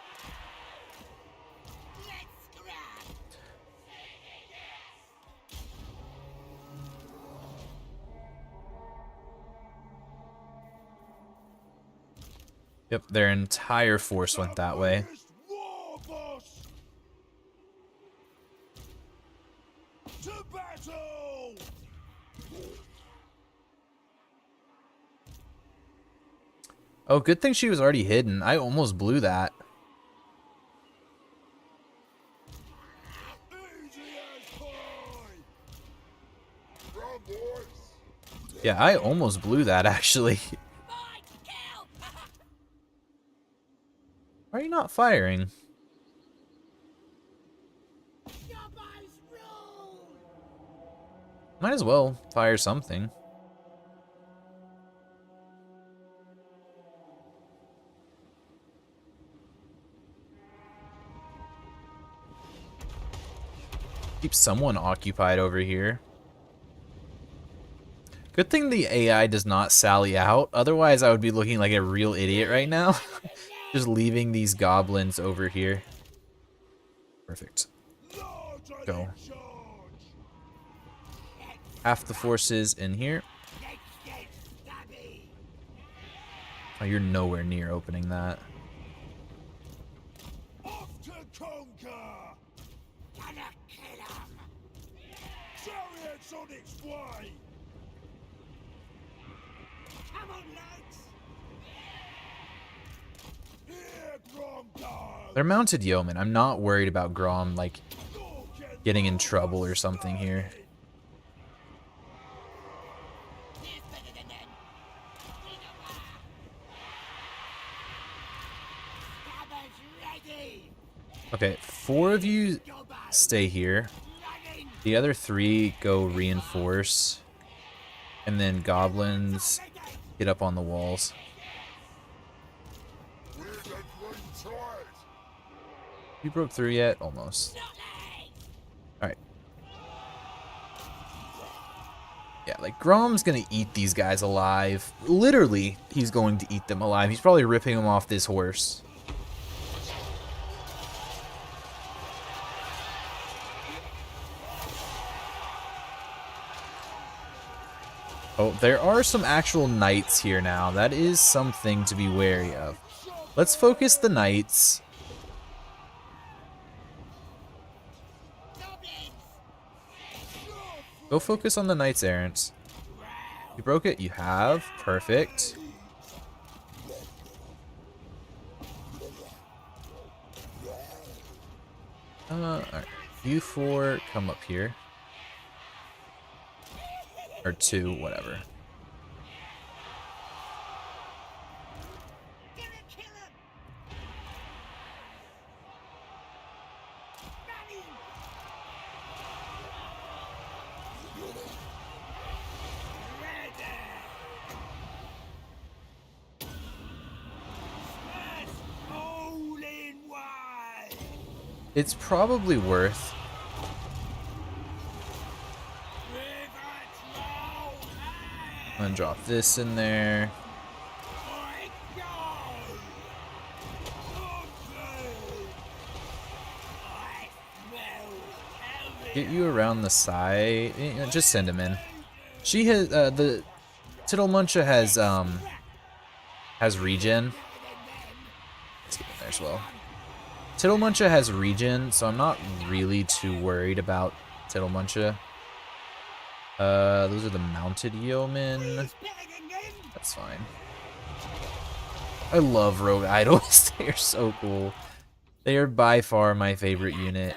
Yep, their entire force went that way. Oh, good thing she was already hidden. I almost blew that. Yeah, I almost blew that, actually. Why are you not firing? Might as well fire something. Keep someone occupied over here. Good thing the AI does not sally out. Otherwise, I would be looking like a real idiot right now. Just leaving these goblins over here. Perfect. Go. Half the forces in here. Oh, you're nowhere near opening that. They're mounted yeomen. I'm not worried about Grom, like, getting in trouble or something here. Okay, 4 of you stay here. The other 3 go reinforce. And then goblins get up on the walls. You broke through yet? Almost. Alright. Yeah, like, Grom's gonna eat these guys alive. Literally, he's going to eat them alive. He's probably ripping them off this horse. Oh, there are some actual knights here now. That is something to be wary of. Let's focus the knights. Go focus on the knights errant. You broke it? You have. Perfect. Alright. You 4 come up here. Or 2, whatever. It's probably worth I'm gonna drop this in there. Get you around the side. Just send him in. She has the Tittlemuncha has regen. Let's get in there as well. Tittlemuncha has regen, so I'm not really too worried about Tittlemuncha. Those are the mounted yeomen. That's fine. I love rogue idols. They are so cool. They are by far my favorite unit.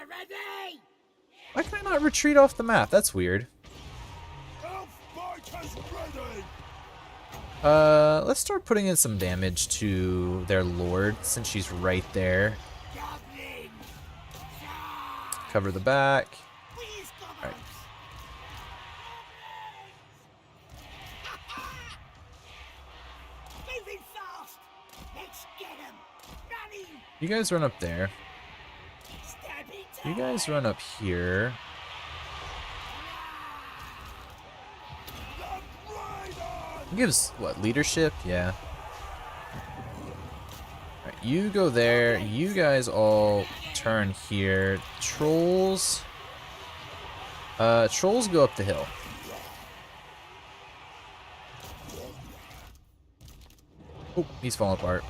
Why can I not retreat off the map? That's weird. Let's start putting in some damage to their lord since she's right there. Cover the back. Alright. You guys run up there. You guys run up here. Gives what, leadership? Yeah. Alright, you go there. You guys all turn here. Trolls. Trolls go up the hill. Oh, he's falling apart.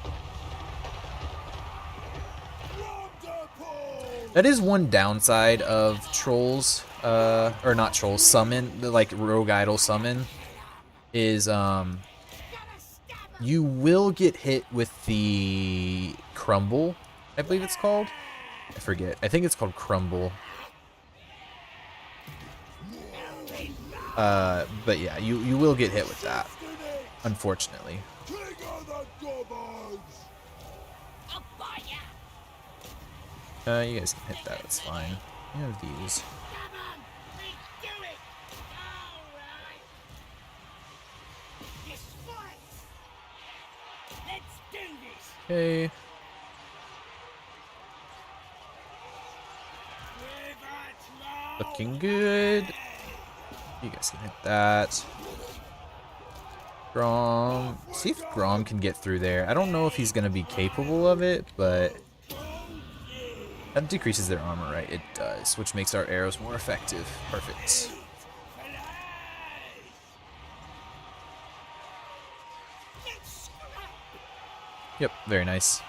That is one downside of trolls, or not trolls, summon, like rogue idol summon, is you will get hit with the crumble, I believe it's called. I forget. I think it's called crumble. But yeah, you will get hit with that, unfortunately. You guys can hit that, that's fine. You have these. Okay. Looking good. You guys can hit that. Grom. See if Grom can get through there. I don't know if he's going to be capable of it, but that decreases their armor, right? It does, which makes our arrows more effective. Perfect. Yep, very nice.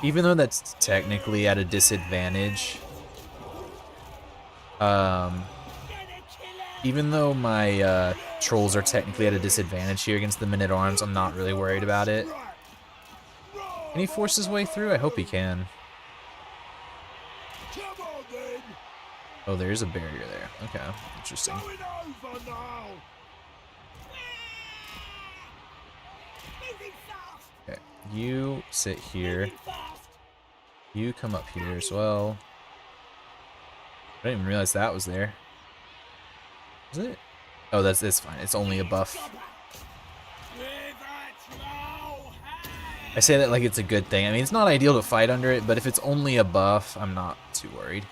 Even though that's technically at a disadvantage, even though my trolls are technically at a disadvantage here against the men-at-arms, I'm not really worried about it. Can he force his way through? I hope he can. Oh, there is a barrier there. Okay, interesting. Okay, you sit here. You come up here as well. I didn't even realize that was there. Is it? Oh, it's fine. It's only a buff. I say that like it's a good thing. I mean, it's not ideal to fight under it, but if it's only a buff, I'm not too worried.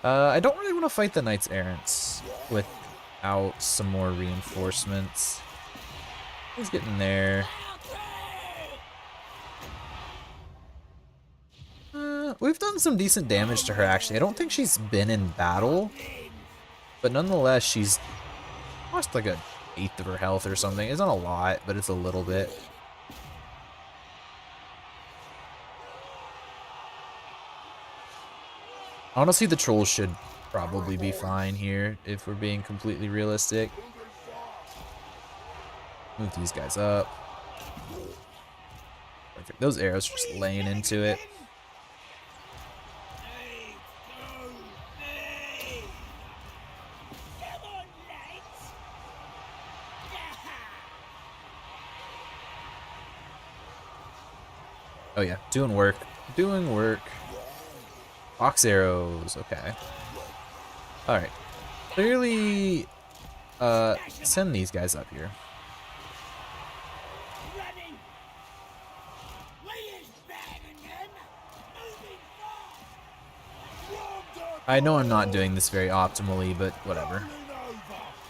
I don't really want to fight the Knights Errants without some more reinforcements. He's getting there. We've done some decent damage to her, actually. I don't think she's been in battle, but nonetheless, she's lost like 1/8 of her health or something. It's not a lot, but it's a little bit. Honestly, the trolls should probably be fine here, if we're being completely realistic. Move these guys up. Perfect. Those arrows are just laying into it. Oh yeah, doing work. Doing work. Box arrows, okay. Alright. Clearly, send these guys up here. I know I'm not doing this very optimally, but whatever.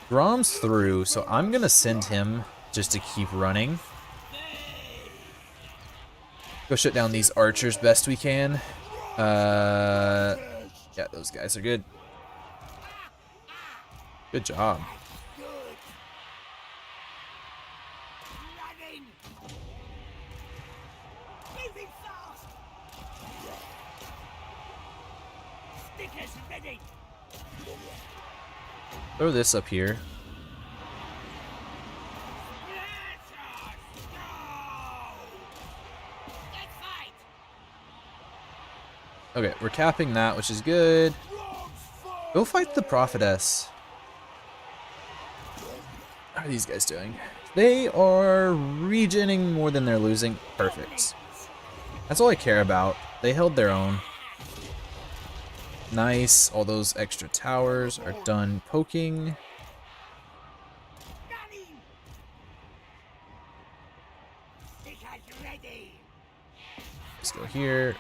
Grom's through, so I'm gonna send him just to keep running. Go shut down these archers best we can. Yeah, those guys are good. Good job. Throw this up here. Okay, we're capping that, which is good. Go fight the prophetess. How are these guys doing? They are regening more than they're losing. Perfect. That's all I care about. They held their own. Nice. All those extra towers are done poking. Let's go here.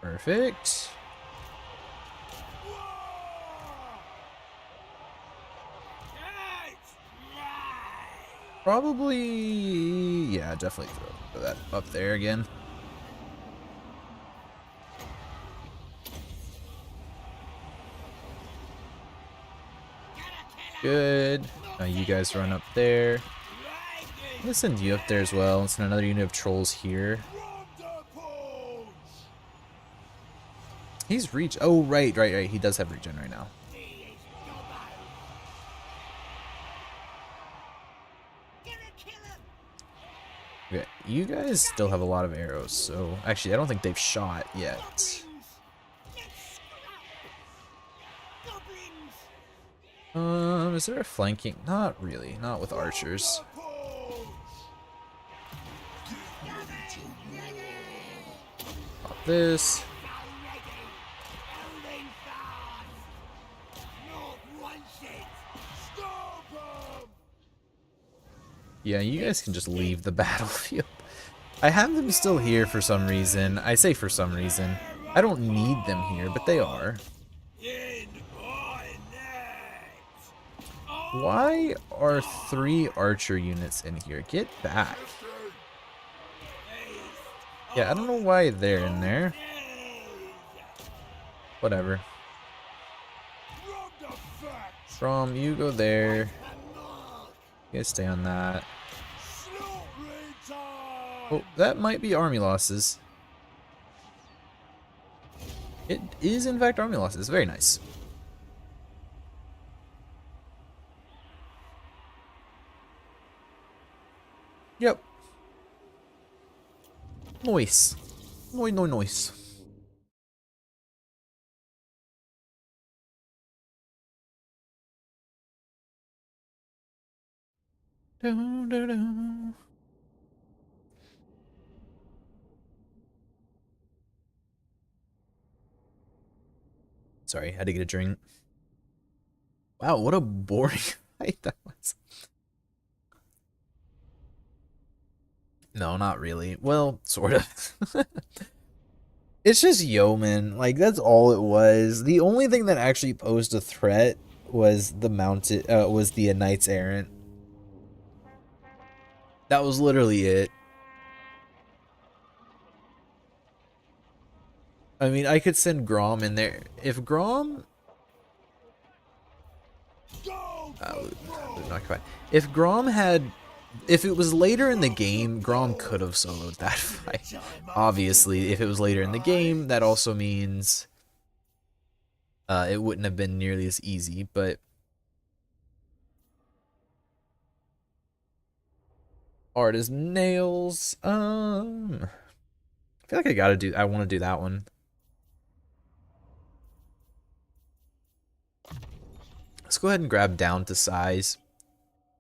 Perfect. Probably, yeah, definitely throw that up there again. Good. Now you guys run up there. I'm gonna send you up there as well. Let's send another unit of trolls here. He's reach. Oh, right. He does have regen right now. Okay, you guys still have a lot of arrows, so actually I don't think they've shot yet. Is there a flanking? Not really, not with archers. Pop this. Yeah, you guys can just leave the battlefield. I have them still here for some reason. I say for some reason. I don't need them here, but they are. Why are 3 archer units in here? Get back. Yeah, I don't know why they're in there. Whatever. From you go there. You guys stay on that. Oh, that might be army losses. It is in fact army losses. Very nice. Yep. Nice. Nice. Sorry, had to get a drink. Wow, what a boring fight that was. No, not really. Well, sort of. It's just yeoman. Like, that's all it was. The only thing that actually posed a threat was the Knights Errant. That was literally it. I mean, I could send Grom in there. If Grom... If Grom had... If it was later in the game, Grom could have soloed that fight. Obviously, if it was later in the game, that also means it wouldn't have been nearly as easy, but... Art as nails. I feel like I want to do that one. Let's go ahead and grab down to size.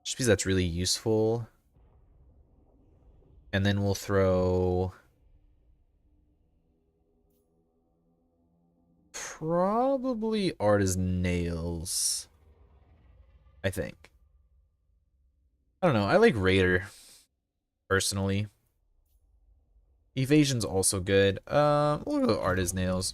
Just because that's really useful. And then we'll throw... Probably art as nails. I think. I don't know. I like Raider. Personally. Evasion's also good. We'll go art as nails.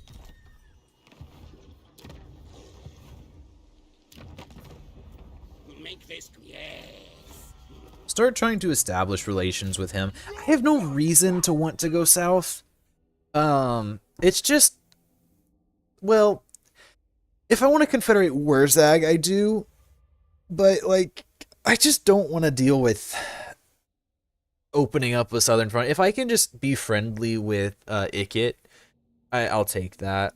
Start trying to establish relations with him. I have no reason to want to go south. It's just, well, if I want to confederate Wurzag, I do, but like, I just don't want to deal with opening up a southern front. If I can just be friendly with Ikit, I'll take that.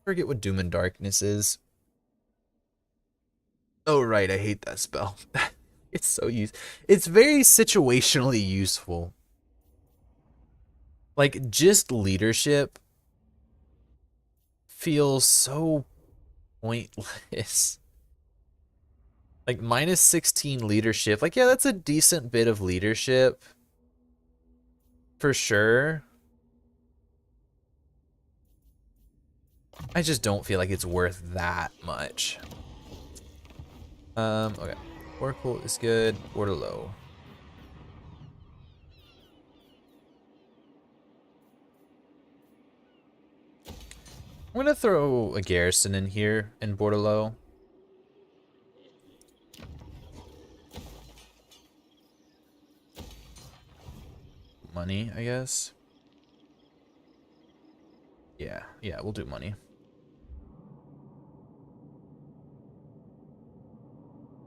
Forget what Doom and Darkness is. Oh right, I hate that spell. It's so it's very situationally useful. Like, just leadership feels so pointless. Like, minus 16 leadership. Like, yeah, that's a decent bit of leadership. For sure. I just don't feel like it's worth that much. Okay. Oracle is good. Order low. I'm gonna throw a garrison in here in Bordelot. Money, I guess. Yeah, we'll do money.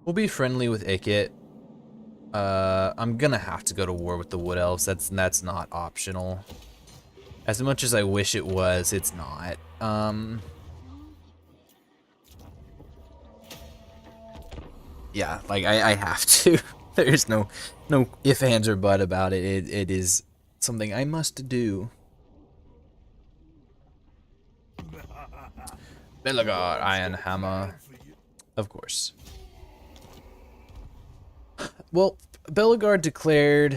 We'll be friendly with Ikit. I'm gonna have to go to war with the Wood Elves. That's not optional. As much as I wish it was, it's not. Yeah, like I have to. There's no if, ands, or but about it. It is something I must do. Belagard, Iron Hammer. Of course. Well, Belagard declared,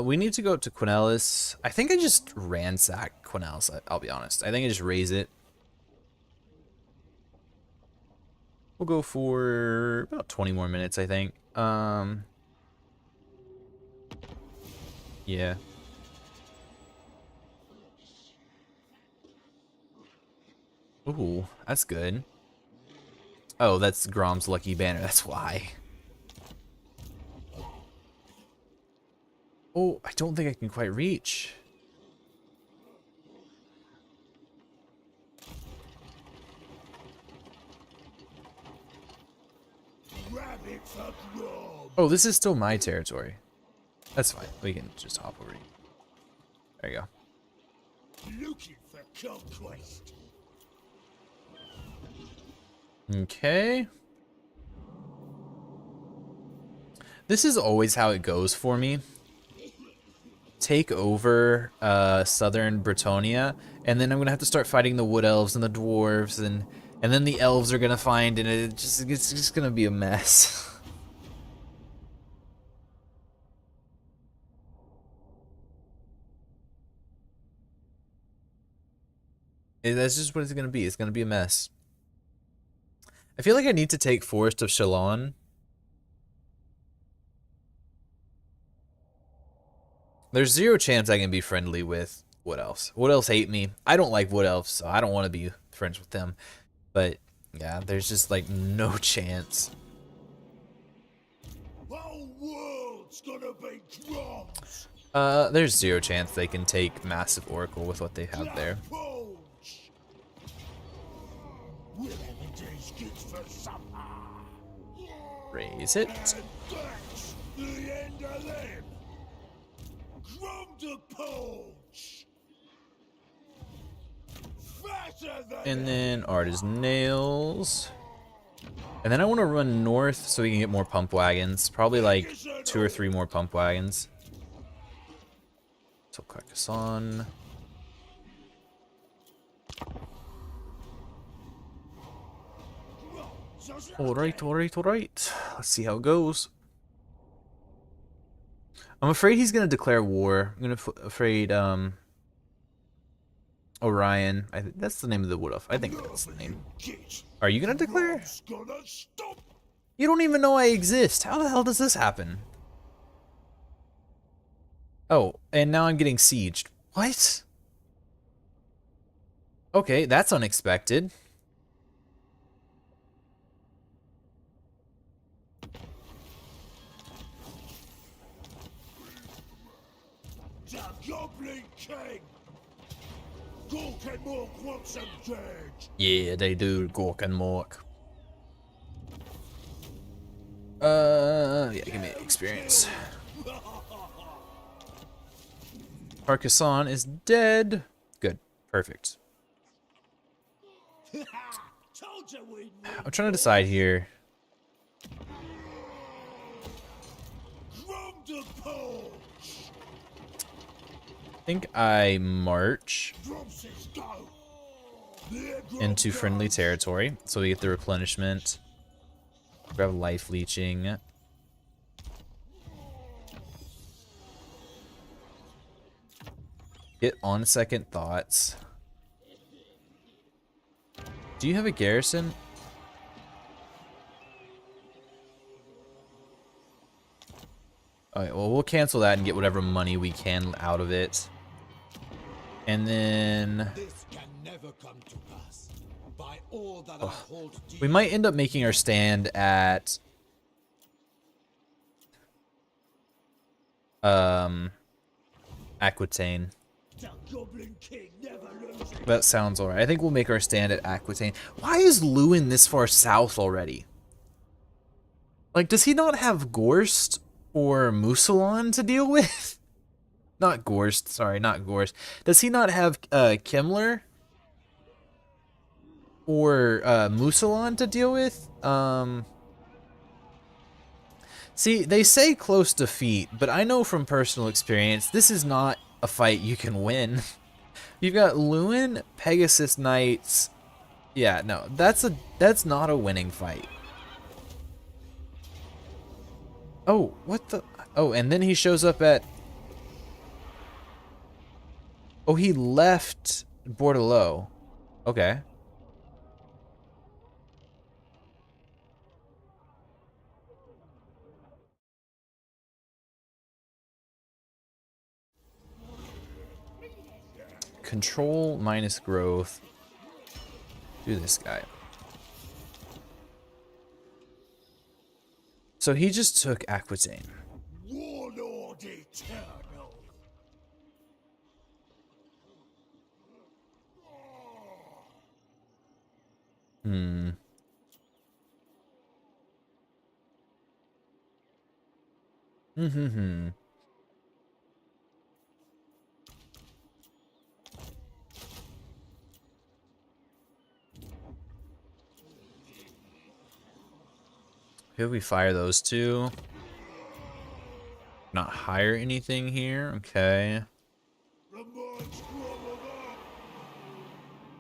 we need to go up to Quinellis. I think I just ransacked Quinellis, I'll be honest. I think I just raise it. We'll go for about 20 more minutes, I think. Yeah. Ooh, that's good. Oh, that's Grom's lucky banner, that's why. Oh, I don't think I can quite reach. Oh, this is still my territory. That's fine. We can just hop over here. There you go. Looking for conquest. Okay. This is always how it goes for me. Take over southern Bretonia, and then I'm gonna have to start fighting the Wood Elves and the Dwarves, and then the Elves are gonna find, and it's just gonna be a mess. That's just what it's gonna be. It's gonna be a mess. I feel like I need to take Forest of Shalon. There's zero chance I can be friendly with Wood Elves. Wood Elves hate me. I don't like Wood Elves, so I don't want to be friends with them. But yeah, there's just like no chance. Whole world's gonna be drums. There's zero chance they can take Massive Oracle with what they have there. Raise it. And then Art is Nails. And then I want to run north so we can get more pump wagons. Probably like 2 or 3 more pump wagons. So Carcassonne. Alright. Let's see how it goes. I'm afraid he's gonna declare war. I'm afraid Orion. That's the name of the Wood Elf. I think that's the name. Are you gonna declare? You don't even know I exist. How the hell does this happen? Oh, and now I'm getting sieged. What? Okay, that's unexpected. The Goblin King! Gork and Mork want some dead! Yeah, they do, Gork and Mork. Yeah, give me experience. Carcassonne is dead. Good, perfect. Told you we'd I'm trying to decide here. From the porch! I think I march Drumsticks go! into friendly territory, so we get the replenishment. Grab life leeching. Get on second thoughts. Do you have a garrison? Alright, well, we'll cancel that and get whatever money we can out of it. And then This can never come to pass. By all that I hold dear. we might end up making our stand at Aquitaine. The Goblin King never loses. That sounds alright. I think we'll make our stand at Aquitaine. Why is Lewin this far south already? Like, does he not have Gorst or Musalon to deal with? Not Gorst, sorry, not Gorst. Does he not have Kimmler or Musalon to deal with? See, they say close defeat, but I know from personal experience, this is not a fight you can win. You've got Lewin, Pegasus Knights. Yeah, no, that's not a winning fight. Oh, what the? Oh, and then he shows up at... Oh, he left Bordelot. Okay. Control minus growth. Do this guy. So he just took Aquitaine. Warlord Eternal. Hmm. Hmm. Could we fire those two? Not hire anything here? Okay.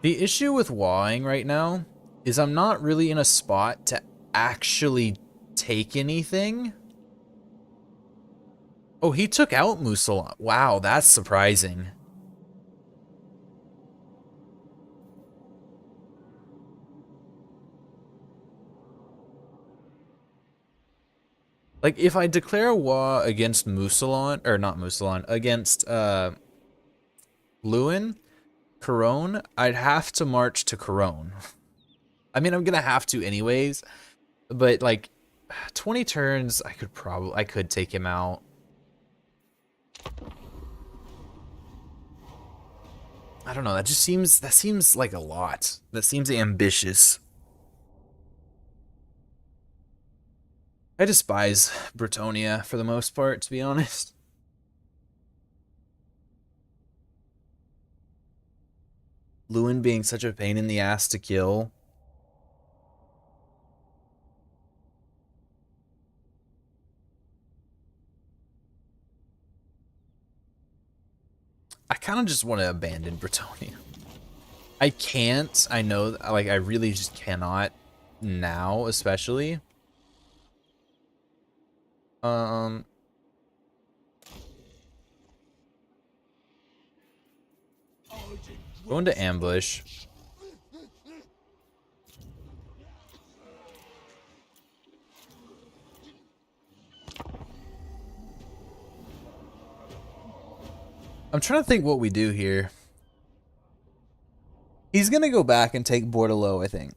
The issue with Waaaaaghin right now is I'm not really in a spot to actually take anything. Oh, he took out Musalon. Wow, that's surprising. Like, if I declare a war against Musalon, or not Musalon, against Lewin, Corone, I'd have to march to Corone. I mean, I'm gonna have to anyways, but like 20 turns, I could take him out. I don't know, that seems like a lot. That seems ambitious. I despise Bretonia for the most part, to be honest. Lewin being such a pain in the ass to kill. I kind of just want to abandon Bretonia. I can't. I know, like, I really just cannot now, especially. Going to ambush. I'm trying to think what we do here. He's gonna go back and take Bordelot, I think.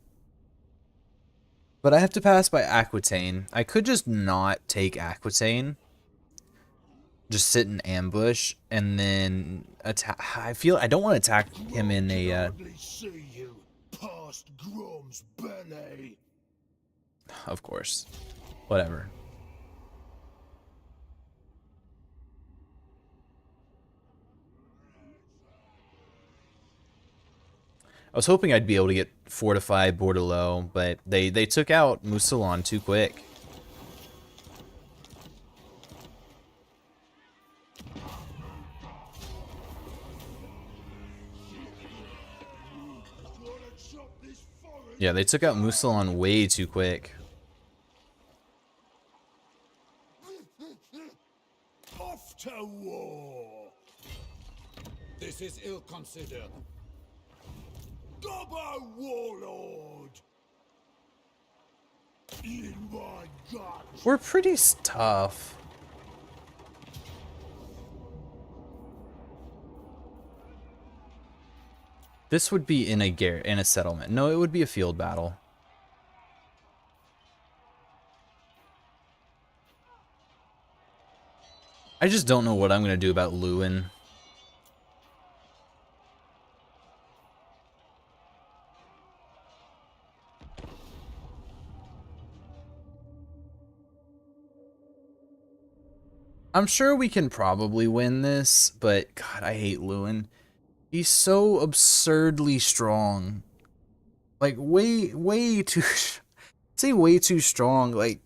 But I have to pass by Aquitaine. I could just not take Aquitaine. just sit in ambush and then attack. I feel I don't want to attack him in a. Hardly see you past Grom's belly. Of course, whatever. I was hoping I'd be able to get fortified Bordelot, but they took out Mousillon too quick. Yeah, they took out Mousillon way too quick. Off to war. This is ill-considered. Gobbo warlord. In my guts. We're pretty tough. This would be in a settlement. No, it would be a field battle. I just don't know what I'm gonna do about Lewin. I'm sure we can probably win this, but God, I hate Lewin. He's so absurdly strong. Like way too say way too strong. Like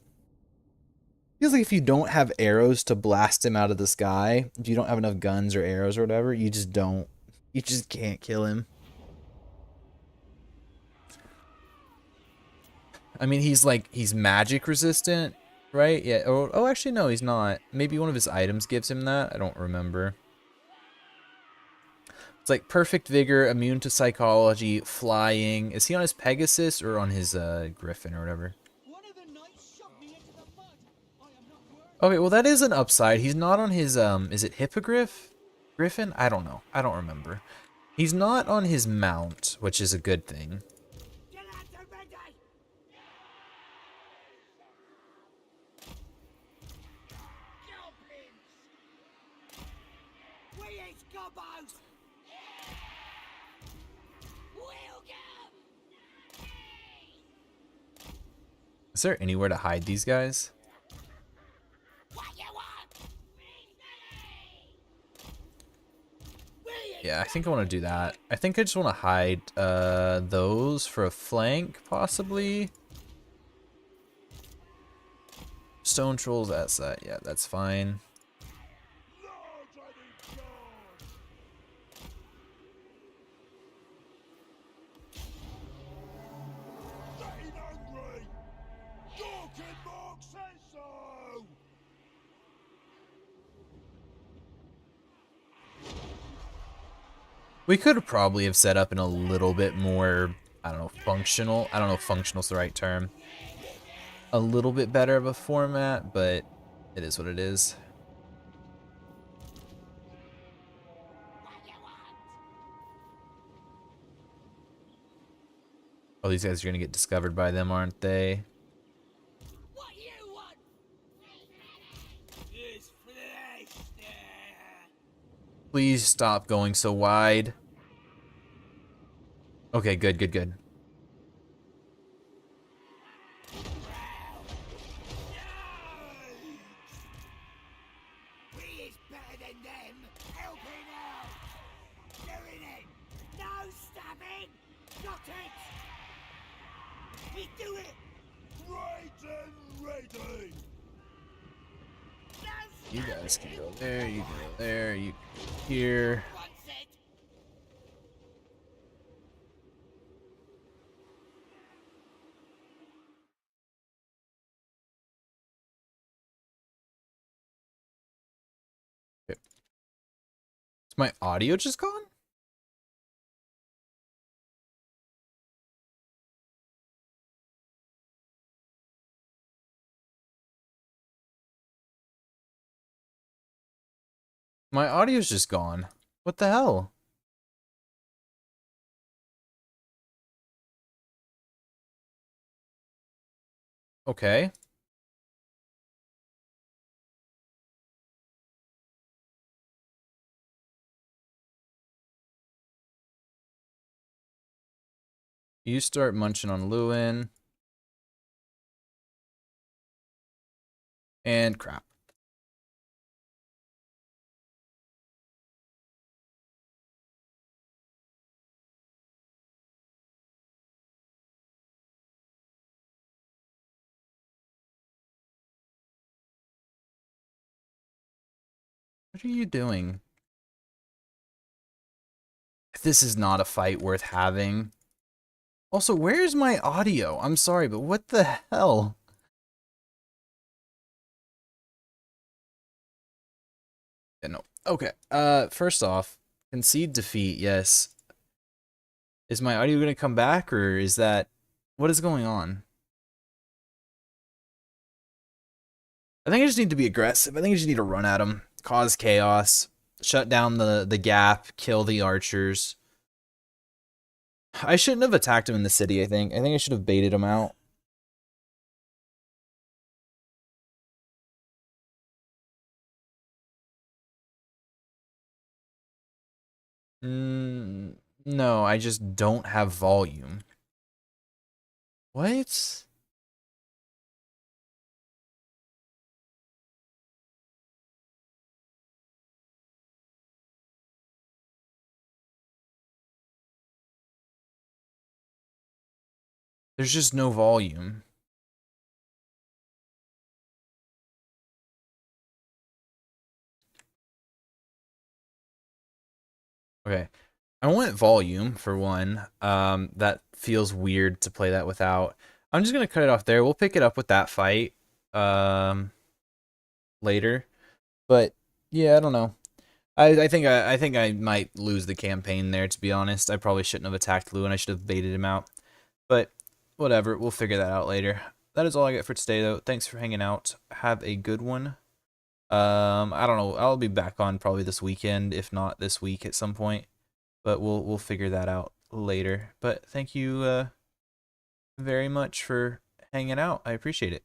feels like if you don't have arrows to blast him out of the sky, if you don't have enough guns or arrows or whatever, you just don't. You just can't kill him. I mean, he's magic resistant, right? Yeah. Oh, actually, no, he's not. Maybe one of his items gives him that. I don't remember. It's like perfect vigor, immune to psychology, flying. Is he on his Pegasus or on his Griffin or whatever? Okay, well that is an upside. He's not on his is it Hippogriff? Griffin? I don't know. I don't remember. He's not on his mount, which is a good thing. Is there anywhere to hide these guys? Yeah, I think I want to do that. I think I just want to hide those for a flank, possibly. Stone trolls, that's that. Yeah, that's fine. Getting hungry. Talking Mark says so. We could probably have set up in a little bit more, I don't know, functional. I don't know if functional's the right term. A little bit better of a format, but it is what it is. Oh, these guys are gonna get discovered by them, aren't they? What you want? His flesh there. Please stop going so wide. Okay, good, good, good. We is better than them. Helping out. Doing it. No stabbing. Got it. We do it. Right and ready. You guys can go there, you can go there, you can go here. Okay. Is my audio just gone? My audio's just gone. What the hell? Okay. You start munching on Lewin. And crap. What are you doing? This is not a fight worth having. Also, where's my audio? I'm sorry, but what the hell? Yeah, no. Okay. First off, concede defeat, yes. Is my audio gonna come back, or is that... What is going on? I think I just need to be aggressive. I think I just need to run at him. Cause chaos. Shut down the gap. Kill the archers. I shouldn't have attacked him in the city, I think. I think I should have baited him out. No, I just don't have volume. What? There's just no volume. Okay. I want volume, for one. That feels weird to play that without. I'm just gonna cut it off there. We'll pick it up with that fight later. But yeah, I don't know. I think I might lose the campaign there, to be honest. I probably shouldn't have attacked Lewin. I should have baited him out. But whatever, we'll figure that out later. That is all I got for today, though. Thanks for hanging out. Have a good one. I don't know. I'll be back on probably this weekend, if not this week at some point. But we'll figure that out later. But thank you very much for hanging out. I appreciate it.